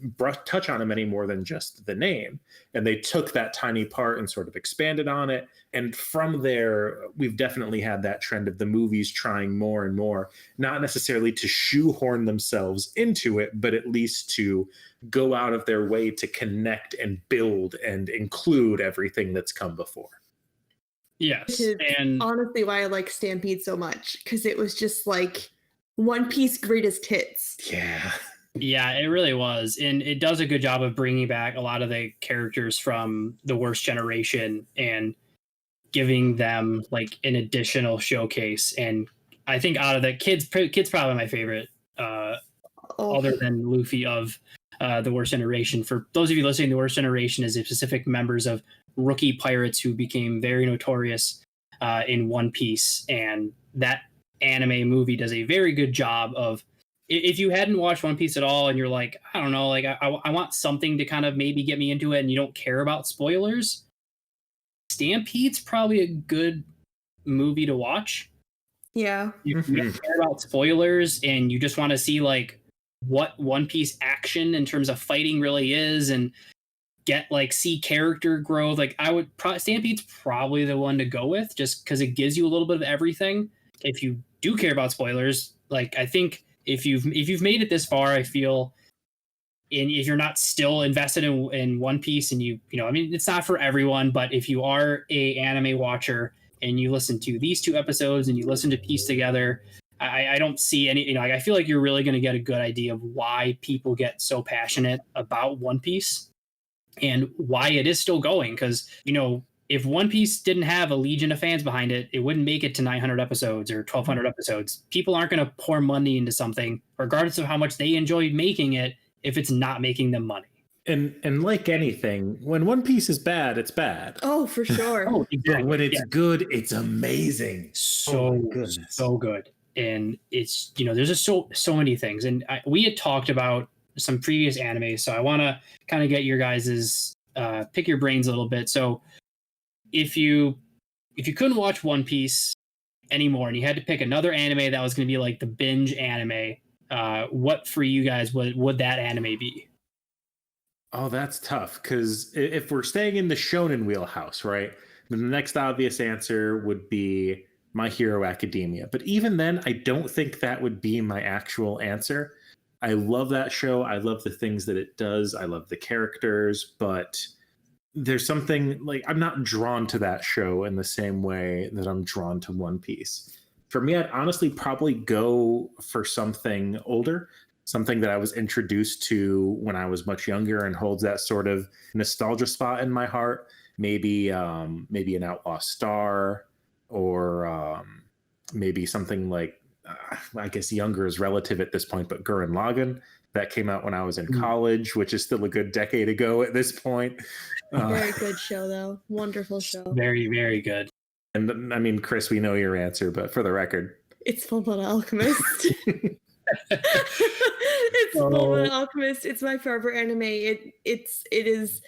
touch on him any more than just the name. And they took that tiny part and sort of expanded on it. And from there, we've definitely had that trend of the movies trying more and more, not necessarily to shoehorn themselves into it, but at least to go out of their way to connect and build and include everything that's come before. Yes. And honestly, why I like Stampede so much, because it was just like One Piece greatest hits. Yeah. Yeah, it really was. And it does a good job of bringing back a lot of the characters from the worst generation and giving them like an additional showcase. And I think out of the Kid's probably my favorite, other than Luffy of the worst generation. For those of you listening, the worst generation is a specific members of rookie pirates who became very notorious in One Piece. And that anime movie does a very good job of, if you hadn't watched One Piece at all and you're like, I don't know, like I want something to kind of maybe get me into it and you don't care about spoilers, Stampede's probably a good movie to watch. Yeah. You don't care about spoilers and you just want to see like what One Piece action in terms of fighting really is and get like see character growth. Like I would Stampede's probably the one to go with just because it gives you a little bit of everything. If you do care about spoilers, like I think if you've made it this far, I feel if you're not still invested in One Piece and you know, I mean, it's not for everyone, but if you are a anime watcher and you listen to these 2 episodes and you listen to Piece Together, I don't see any, you know, I feel like you're really going to get a good idea of why people get so passionate about One Piece and why it is still going. Because, you know, if One Piece didn't have a legion of fans behind it, it wouldn't make it to 900 episodes or 1,200 episodes. People aren't going to pour money into something, regardless of how much they enjoy making it, if it's not making them money. And like anything, when One Piece is bad, it's bad. Oh, for sure. Oh, exactly. But when it's good, it's amazing. So good. And it's, you know, there's just so many things. And we had talked about some previous anime, so I want to kind of get your guys's pick your brains a little bit. So if you couldn't watch One Piece anymore and you had to pick another anime that was going to be like the binge anime, what for you guys would that anime be? Oh, that's tough, because if we're staying in the shonen wheelhouse, right, then the next obvious answer would be My Hero Academia. But even then, I don't think that would be my actual answer. I love that show. I love the things that it does. I love the characters, but there's something like I'm not drawn to that show in the same way that I'm drawn to One Piece. For me, I'd honestly probably go for something older, something that I was introduced to when I was much younger and holds that sort of nostalgia spot in my heart. Maybe an Outlaw Star, or maybe something like, I guess younger is relative at this point, but Gurren Lagann, that came out when I was in college, which is still a good decade ago at this point. Very good show, though. Wonderful show. Very, very good. And I mean, Chris, we know your answer, but for the record, it's Fullmetal Alchemist. It's Fullmetal Alchemist. It's my favorite anime. It is.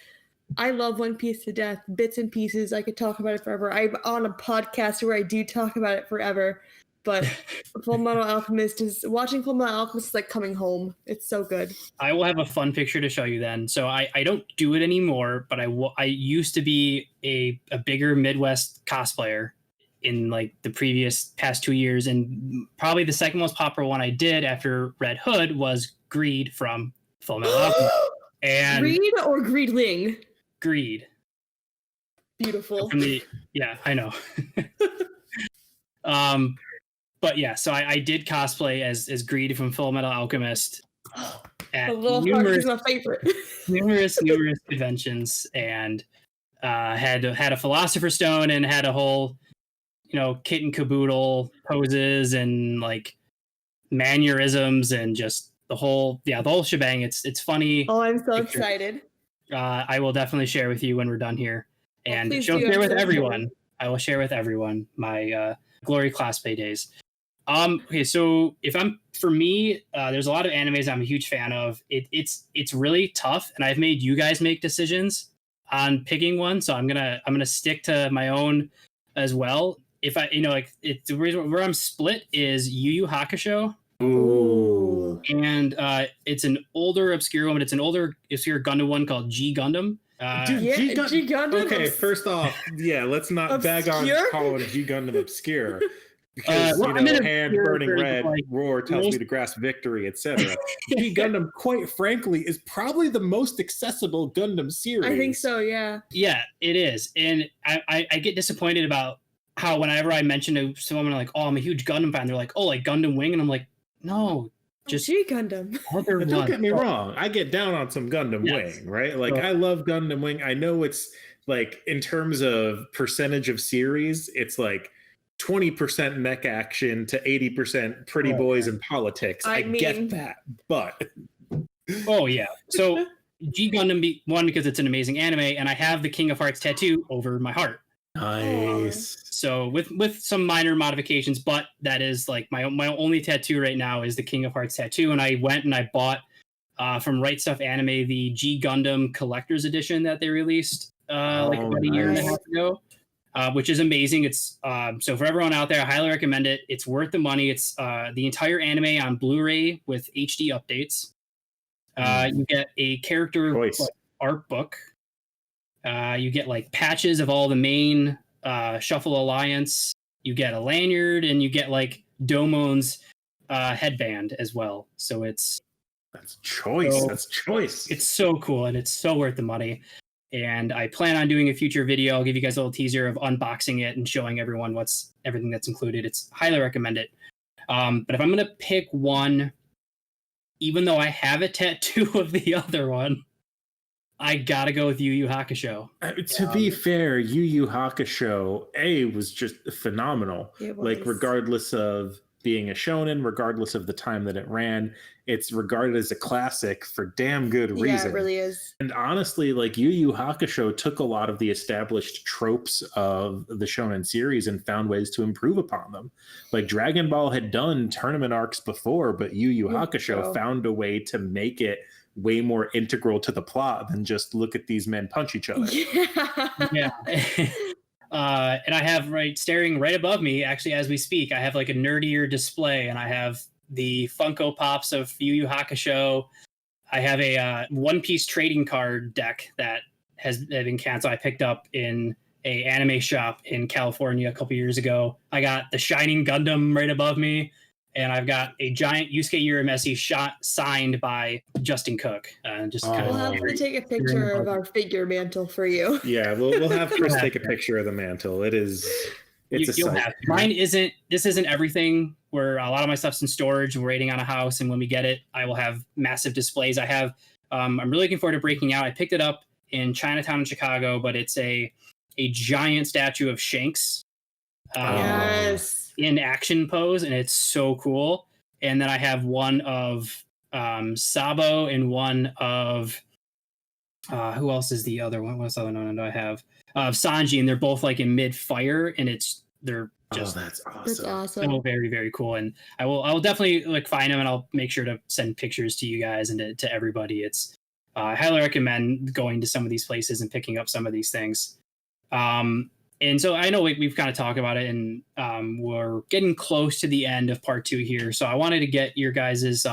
I love One Piece to death. Bits and pieces. I could talk about it forever. I'm on a podcast where I do talk about it forever. But Fullmetal Alchemist watching Fullmetal Alchemist is like coming home. It's so good. I will have a fun picture to show you then. So I don't do it anymore, but I used to be a bigger Midwest cosplayer in like the past 2 years. And probably the second most popular one I did after Red Hood was Greed from Fullmetal Alchemist. And Greed or Greedling? Greed. Beautiful. Yeah, I know. But yeah, so I did cosplay as Greed from Fullmetal Alchemist at numerous conventions, and had a Philosopher's Stone and had a whole, you know, kit and caboodle poses and like mannerisms and just the whole shebang. It's funny. Oh, I'm so excited. I will definitely share with you when we're done here, and share with everyone. I will share with everyone my glory cosplay days. Okay, so for me, there's a lot of animes I'm a huge fan of. It's really tough, and I've made you guys make decisions on picking one, so I'm gonna stick to my own as well. If I, the reason where I'm split is Yu Yu Hakusho. Ooh. And it's an older obscure one, but it's an older obscure Gundam one called G Gundam. G Gundam. Okay, first off, let's not bag on calling G Gundam obscure. Because hand burning red, like, roar tells me to grasp victory, etc. G Gundam, quite frankly, is probably the most accessible Gundam series. I think so, yeah. Yeah, it is. And I get disappointed about how whenever I mention to someone like, oh, I'm a huge Gundam fan, they're like, oh, like Gundam Wing, and I'm like, no, just G Gundam. Don't get me wrong, I get down on some Gundam Wing, right? Like, I love Gundam Wing. I know it's like, in terms of percentage of series, it's like 20% mech action to 80% pretty boys and politics. I mean, get that, but oh yeah. So G Gundam one because it's an amazing anime, and I have the King of Hearts tattoo over my heart. Nice. So with some minor modifications, but that is like my only tattoo right now is the King of Hearts tattoo, and I went and I bought from Right Stuff Anime the G Gundam Collector's Edition that they released about a year and a half ago. which is amazing. It's so for everyone out there, I highly recommend it. It's worth the money. It's the entire anime on Blu-ray with HD updates. You get a character art book. You get like patches of all the main Shuffle Alliance. You get a lanyard, and you get like Domon's headband as well. So that's choice. That's choice. It's so cool, and it's so worth the money. And I plan on doing a future video. I'll give you guys a little teaser of unboxing it and showing everyone everything that's included. It's highly recommend it. But if I'm gonna pick one, even though I have a tattoo of the other one, I gotta go with Yu Yu Hakusho. To be fair, Yu Yu Hakusho was just phenomenal. Like regardless of being a shonen, regardless of the time that it ran, it's regarded as a classic for damn good reason. Yeah, it really is. And honestly, like Yu Yu Hakusho took a lot of the established tropes of the shonen series and found ways to improve upon them. Like Dragon Ball had done tournament arcs before, but Yu Yu Hakusho found a way to make it way more integral to the plot than just look at these men punch each other. Yeah. And I have staring right above me, actually, as we speak, I have like a nerdier display, and I have the Funko Pops of Yu Yu Hakusho. I have a One Piece trading card deck that has been canceled. I picked up in a anime shop in California a couple years ago. I got the Shining Gundam right above me, and I've got a giant Yusuke Urameshi signed by Justin Cook. We'll have to take a picture of our figure mantle for you. Yeah, we'll have Chris take a picture of the mantle. It's you'll have mine. This isn't everything. Where a lot of my stuff's in storage and waiting on a house, and when we get it, I will have massive displays. I have. I'm really looking forward to breaking out. I picked it up in Chinatown in Chicago, but it's a giant statue of Shanks. Yes. In action pose, and it's so cool. And then I have one of Sabo and one of who else is the other one? What's the other one I have? Sanji, and they're both like in mid fire, and they're just that's awesome. That's awesome. So very, very cool. And I will definitely find them, and I'll make sure to send pictures to you guys and to everybody. It's I highly recommend going to some of these places and picking up some of these things. And so I know we've kind of talked about it, and we're getting close to the end of part 2 here. So I wanted to get your guys's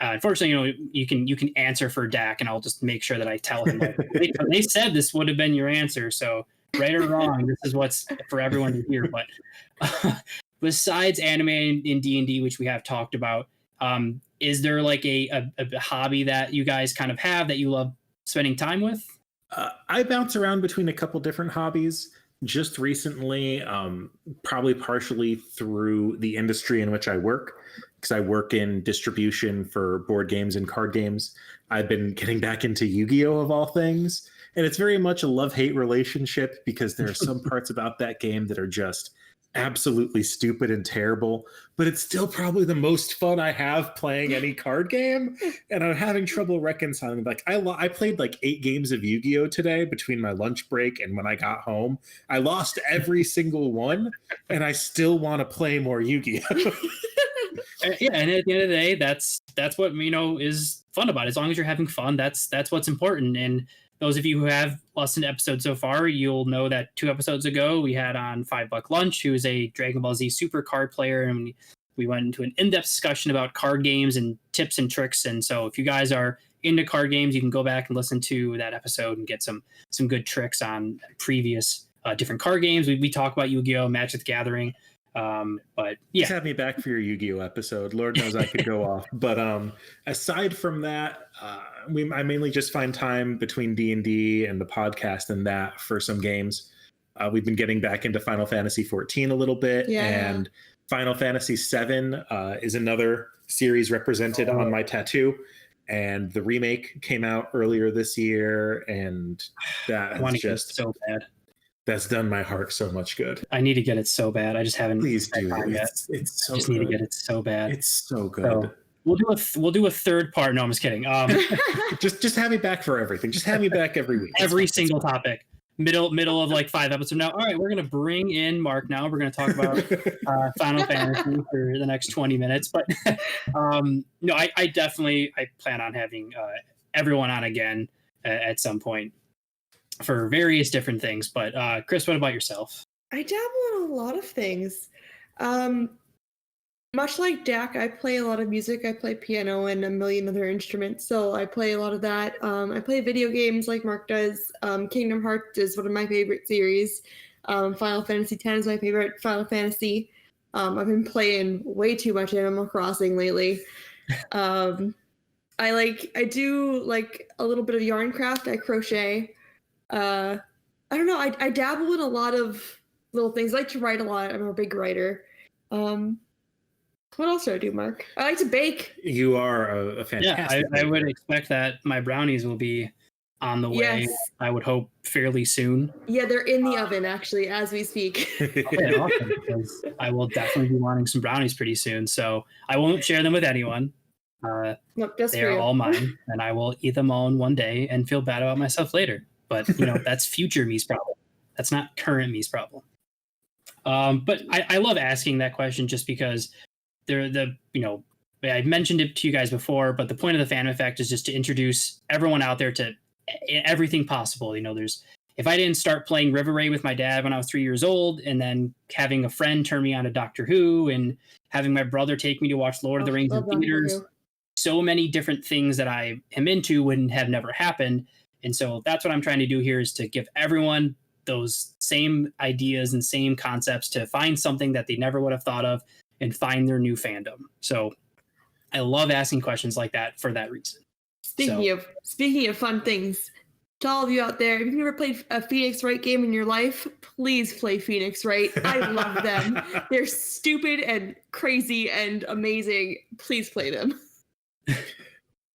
unfortunately, you can answer for Dak, and I'll just make sure that I tell him. They said this would have been your answer, so right or wrong, this is what's for everyone to hear. But besides anime in D&D, which we have talked about, is there like a hobby that you guys kind of have that you love spending time with? I bounce around between a couple different hobbies. Just recently, probably partially through the industry in which I work, because I work in distribution for board games and card games. I've been getting back into Yu-Gi-Oh! Of all things. And it's very much a love-hate relationship, because there are some parts about that game that are just absolutely stupid and terrible, but it's still probably the most fun I have playing any card game. And I'm having trouble reconciling. Like I played like 8 games of Yu-Gi-Oh! Today between my lunch break and when I got home. I lost every single one, and I still want to play more Yu-Gi-Oh! Yeah, and at the end of the day, that's what is fun about it. As long as you're having fun, that's what's important. And those of you who have listened to episodes so far, you'll know that 2 episodes ago we had on 5 Lunch, who is a Dragon Ball Z Super card player, and we went into an in-depth discussion about card games and tips and tricks. And so if you guys are into card games, you can go back and listen to that episode and get some good tricks on previous different card games. We talk about Yu-Gi-Oh!, Magic the Gathering. But yeah, just have me back for your Yu-Gi-Oh! Episode. Lord knows I could go off. But aside from that, I mainly just find time between D&D and the podcast and that for some games. We've been getting back into Final Fantasy 14 a little bit, and Final Fantasy 7 is another series represented on my tattoo. And the remake came out earlier this year, and that is just so bad. That's done my heart so much good. I need to get it so bad. I just haven't. Please do. It's so I just good. need to get it so bad. It's so good. So we'll do a third part. No, I'm just kidding. Just have me back for everything. Just have me back every week. Every single topic. Middle of like 5 episodes now. All right, we're gonna bring in Mark now. We're gonna talk about Final Fantasy for the next 20 minutes. But no, I definitely plan on having everyone on again at some point. for various different things. But Chris, what about yourself? I dabble in a lot of things. Much like Dak, I play a lot of music. I play piano and a million other instruments, so I play a lot of that. I play video games like Mark does. Kingdom Hearts is one of my favorite series. Final Fantasy X is my favorite Final Fantasy. I've been playing way too much Animal Crossing lately. I do like a little bit of yarn craft. I crochet. I don't know. I dabble in a lot of little things. I like to write a lot. I'm a big writer. What else do I do, Mark? I like to bake. You are a fantastic. Yeah, I would expect that my brownies will be on the way. Yes. I would hope fairly soon. Yeah, they're in the oven actually as we speak. Okay, awesome, because I will definitely be wanting some brownies pretty soon. So I won't share them with anyone. Nope, just They are all mine, and I will eat them all in one day and feel bad about myself later. But that's future me's problem. That's not current me's problem. But I love asking that question just because I mentioned it to you guys before, but the point of the Fandom Effect is just to introduce everyone out there to everything possible. If I didn't start playing River Raid with my dad when I was 3 years old, and then having a friend turn me on to Doctor Who, and having my brother take me to watch Lord of the Rings in theaters, so many different things that I am into would have never happened. And so that's what I'm trying to do here, is to give everyone those same ideas and same concepts to find something that they never would have thought of and find their new fandom. So I love asking questions like that for that reason. Speaking of fun things, to all of you out there, if you've never played a Phoenix Wright game in your life, please play Phoenix Wright. I love them. They're stupid and crazy and amazing. Please play them.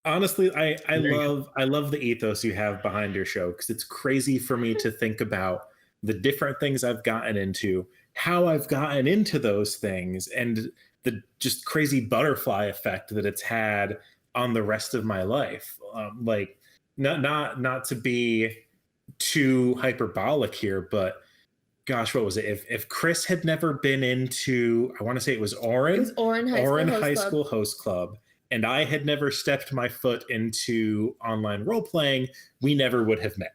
Honestly, I love the ethos you have behind your show, because it's crazy for me to think about the different things I've gotten into, how I've gotten into those things, and the just crazy butterfly effect that it's had on the rest of my life. Not to be too hyperbolic here, but gosh, what was it? If Chris had never been into, I want to say it was Orin High School Host Club, and I had never stepped my foot into online role playing, we never would have met.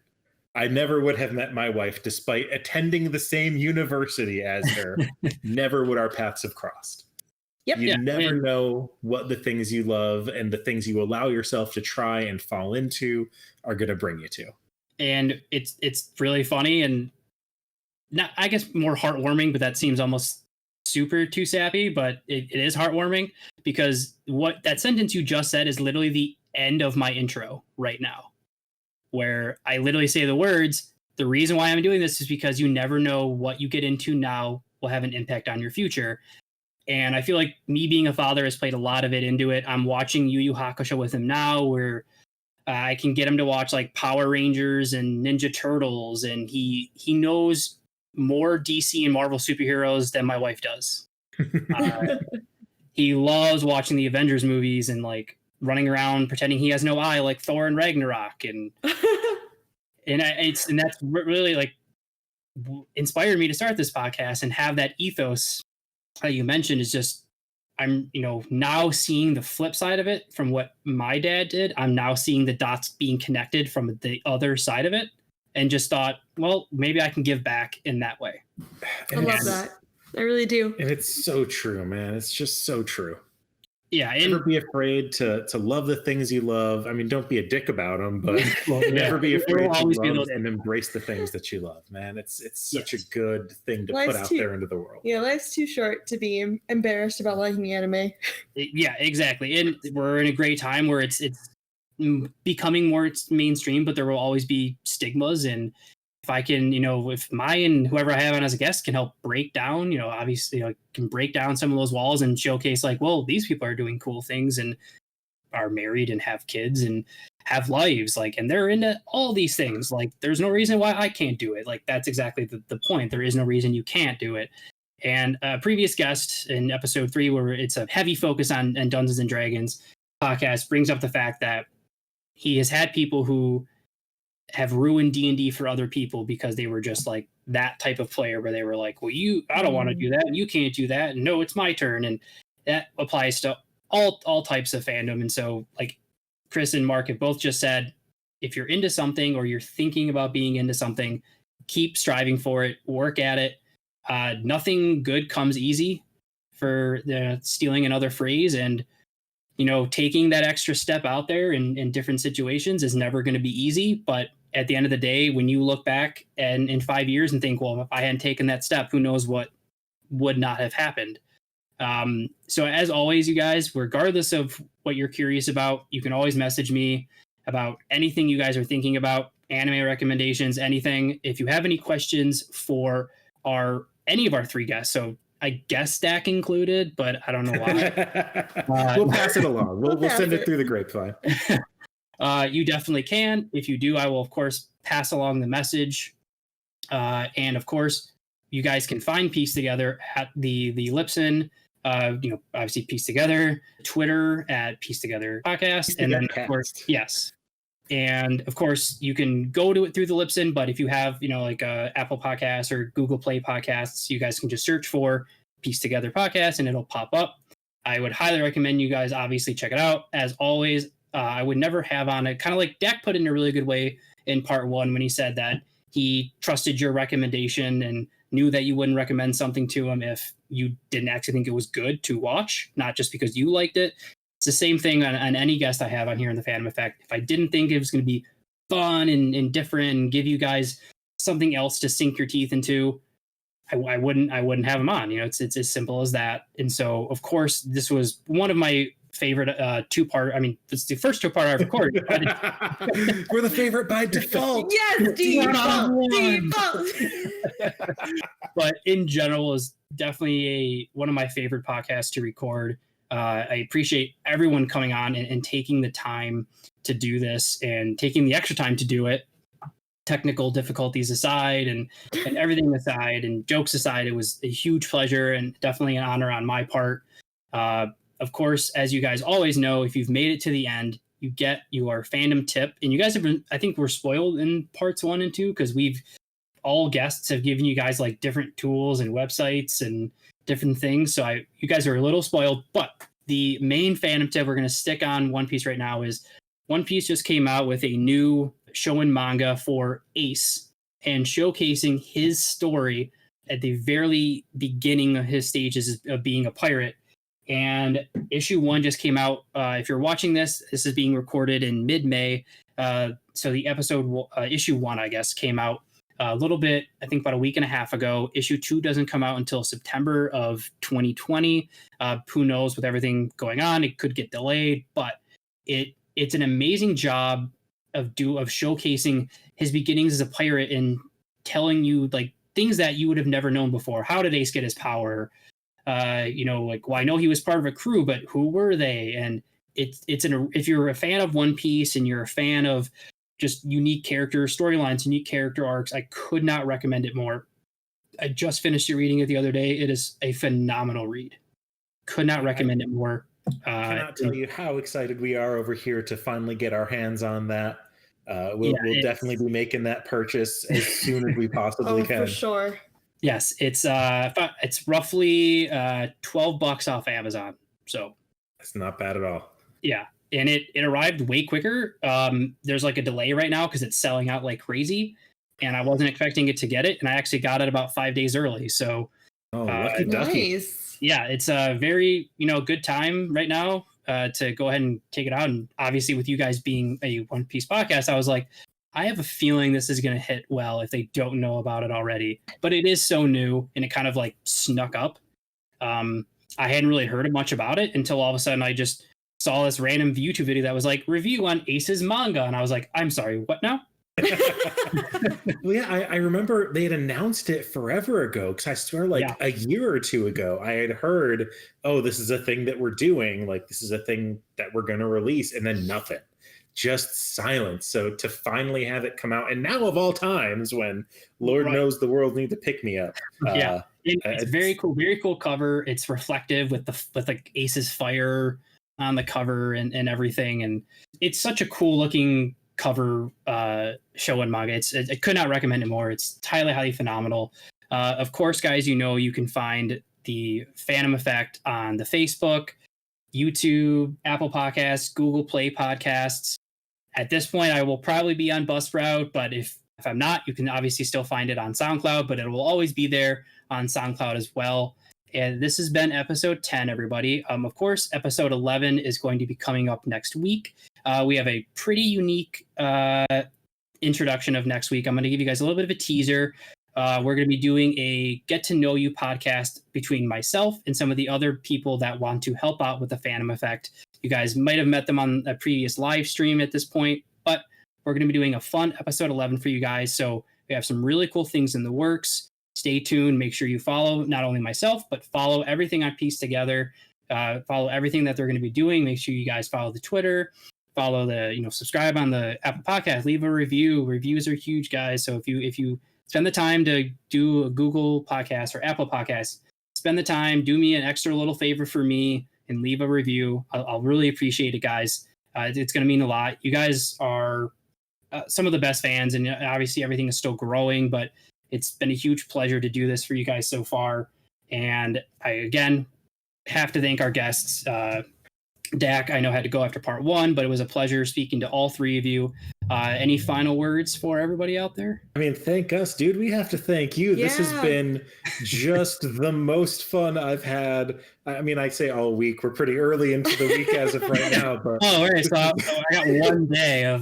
I never would have met my wife, despite attending the same university as her. Never would our paths have crossed. Yep. You never know what the things you love and the things you allow yourself to try and fall into are going to bring you to. And it's really funny and not, I guess, more heartwarming, but that seems almost super too sappy, but it is heartwarming, because what that sentence you just said is literally the end of my intro right now, where I literally say the words, the reason why I'm doing this is because you never know what you get into now will have an impact on your future. And I feel like me being a father has played a lot of it into it. I'm watching Yu Yu Hakusho with him now, where I can get him to watch like Power Rangers and Ninja Turtles, and he knows more DC and Marvel superheroes than my wife does. He loves watching the Avengers movies and like running around pretending he has no eye, like Thor and Ragnarok, and that's really like inspired me to start this podcast and have that ethos that you mentioned. Is just, I'm now seeing the flip side of it from what my dad did. I'm now seeing the dots being connected from the other side of it, and just thought, well, maybe I can give back in that way. I love that. I really do. And it's so true, man. It's just so true. Yeah. Never be afraid to love the things you love. I mean, don't be a dick about them, but never be afraid to love and embrace the things that you love, man. It's such a good thing to put out there into the world. Yeah, life's too short to be embarrassed about liking anime. Yeah, exactly. And we're in a great time where it's becoming more mainstream, but there will always be stigmas. And if I can, if and whoever I have on as a guest can help break down, obviously, can break down some of those walls and showcase like, well, these people are doing cool things and are married and have kids and have lives, like, and they're into all these things. Like, there's no reason why I can't do it. Like, that's exactly the point. There is no reason you can't do it. And a previous guest in episode 3, where it's a heavy focus on Dungeons and Dragons podcast, brings up the fact that he has had people who have ruined D&D for other people because they were just like that type of player, where they were like, well, I don't want to do that, and you can't do that, and no, it's my turn. And that applies to all types of fandom. And so, like Chris and Mark have both just said, if you're into something or you're thinking about being into something, keep striving for it, work at it. Nothing good comes easy, for stealing another phrase. And, taking that extra step out there in different situations is never going to be easy. But at the end of the day, when you look back and in 5 years and think, well, if I hadn't taken that step, who knows what would not have happened. So as always, you guys, regardless of what you're curious about, you can always message me about anything you guys are thinking about, anime recommendations, anything. If you have any questions for any of our three guests, so I guess Stack included, but I don't know why. We'll pass it along. We'll send it through the grapevine. You definitely can. If you do, I will, of course, pass along the message. And of course, you guys can find Piece Together at the Lipson, obviously Piece Together, Twitter at Piece Together Podcast. And then, of course, yes. And of course, you can go to it through the Lipson, but if you have, like Apple Podcasts or Google Play Podcasts, you guys can just search for Piece Together Podcast and it'll pop up. I would highly recommend you guys obviously check it out. As always, I would never have on it, kind of like Dak put it in a really good way in part one when he said that he trusted your recommendation and knew that you wouldn't recommend something to him if you didn't actually think it was good to watch, not just because you liked it. It's the same thing on any guest I have on here in the Fandom Effect. If I didn't think it was going to be fun and different and give you guys something else to sink your teeth into, I wouldn't have them on. It's as simple as that. And so, of course, this was one of my favorite two-part. I mean, it's the first two-part I've recorded. We're the favorite by default. Yes, default. But in general, is definitely one of my favorite podcasts to record. I appreciate everyone coming on and taking the time to do this and taking the extra time to do it. Technical difficulties aside and everything aside and jokes aside, it was a huge pleasure and definitely an honor on my part. Of course, as you guys always know, if you've made it to the end, you get your fandom tip. And you guys have been, I think we're spoiled in parts 1 and 2 because all guests have given you guys like different tools and websites and different things. So you guys are a little spoiled, but the main fandom tip we're going to stick on One Piece right now is One Piece just came out with a new show and manga for Ace and showcasing his story at the very beginning of his stages of being a pirate. And issue 1 just came out. If you're watching this is being recorded in mid-May. So the episode, issue 1, I guess, came out a little bit, I think about a week and a half ago. Issue 2 doesn't come out until September of 2020. Who knows with everything going on, it could get delayed, but it's an amazing job of showcasing his beginnings as a pirate and telling you like things that you would have never known before. How did Ace get his power? Well, I know he was part of a crew, but who were they? And if you're a fan of One Piece and you're a fan of just unique character storylines, unique character arcs, I could not recommend it more. I just finished reading it the other day. It is a phenomenal read. Could not recommend it more. I cannot tell you how excited we are over here to finally get our hands on that. We'll definitely be making that purchase as soon as we possibly can. For sure. Yes, it's roughly $12 off Amazon. So it's not bad at all. Yeah, and it arrived way quicker. There's like a delay right now because it's selling out like crazy, and I wasn't expecting it to get it, and I actually got it about 5 days early. So, lucky ducky. Nice. Yeah, it's a very good time right now to go ahead and take it out. And obviously, with you guys being a One Piece podcast, I was like, I have a feeling this is going to hit well if they don't know about it already. But it is so new, and it kind of like snuck up. I hadn't really heard much about it until all of a sudden I just saw this random YouTube video that was like review on Ace's manga, and I was like, I'm sorry, what now? Well, yeah, I remember they had announced it forever ago because I swear a year or two ago I had heard, oh, this is a thing that we're doing, like this is a thing that we're going to release, and then nothing. Just silence. So to finally have it come out, and now of all times when Lord knows the world needs to pick me up. It's very cool cover. It's reflective with like Ace's fire on the cover and everything, and it's such a cool looking cover show and manga. I could not recommend it more. It's highly phenomenal. Of course, guys, you can find the Fandom Effect on the Facebook, YouTube, Apple Podcasts, Google Play Podcasts. At this point, I will probably be on Buzzsprout, but if I'm not, you can obviously still find it on SoundCloud, but it will always be there on SoundCloud as well. And this has been episode 10, everybody. Of course, episode 11 is going to be coming up next week. We have a pretty unique introduction of next week. I'm going to give you guys a little bit of a teaser. We're going to be doing a get to know you podcast between myself and some of the other people that want to help out with the Fandom Effect. You guys might have met them on a previous live stream at this point, but we're going to be doing a fun episode 11 for you guys. So we have some really cool things in the works. Stay tuned. Make sure you follow not only myself, but follow everything I pieced together. Follow everything that they're going to be doing. Make sure you guys follow the Twitter, follow subscribe on the Apple Podcast, leave a review. Reviews are huge, guys. So if you spend the time to do a Google Podcast or Apple Podcast, spend the time, do me an extra little favor for me and leave a review. I'll really appreciate it, guys. It's going to mean a lot. You guys are some of the best fans, and obviously everything is still growing, but it's been a huge pleasure to do this for you guys so far. And I, again, have to thank our guests. Dak, I know, had to go after part 1, but it was a pleasure speaking to all 3 of you. Any final words for everybody out there? I mean, thank us, dude. We have to thank you. Yeah. This has been just the most fun I've had. I mean, I say all week. We're pretty early into the week as of right now. But oh, right. So I got one day of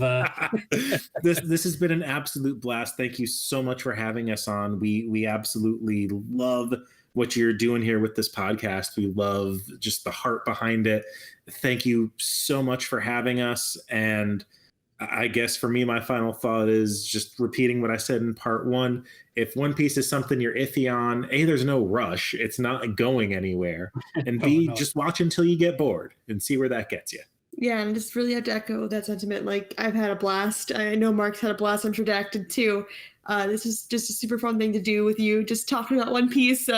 This has been an absolute blast. Thank you so much for having us on. We absolutely love what you're doing here with this podcast. We love just the heart behind it. Thank you so much for having us. And I guess for me, my final thought is just repeating what I said in part 1. If One Piece is something you're iffy on, A, there's no rush. It's not going anywhere. And B, just watch until you get bored and see where that gets you. Yeah, and just really have to echo that sentiment. Like, I've had a blast. I know Mark's had a blast. I'm sure Dak did too. This is just a super fun thing to do with you, just talking about One Piece,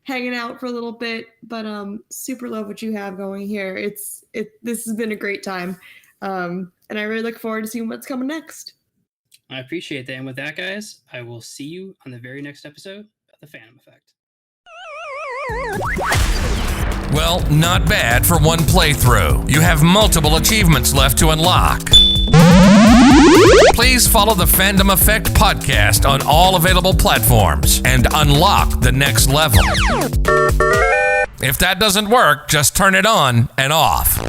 hanging out for a little bit. But super love what you have going here. This has been a great time. And I really look forward to seeing what's coming next. I appreciate that. And with that, guys, I will see you on the very next episode of The Fandom Effect. Well, not bad for one playthrough. You have multiple achievements left to unlock. Please follow the Fandom Effect podcast on all available platforms and unlock the next level. If that doesn't work, just turn it on and off.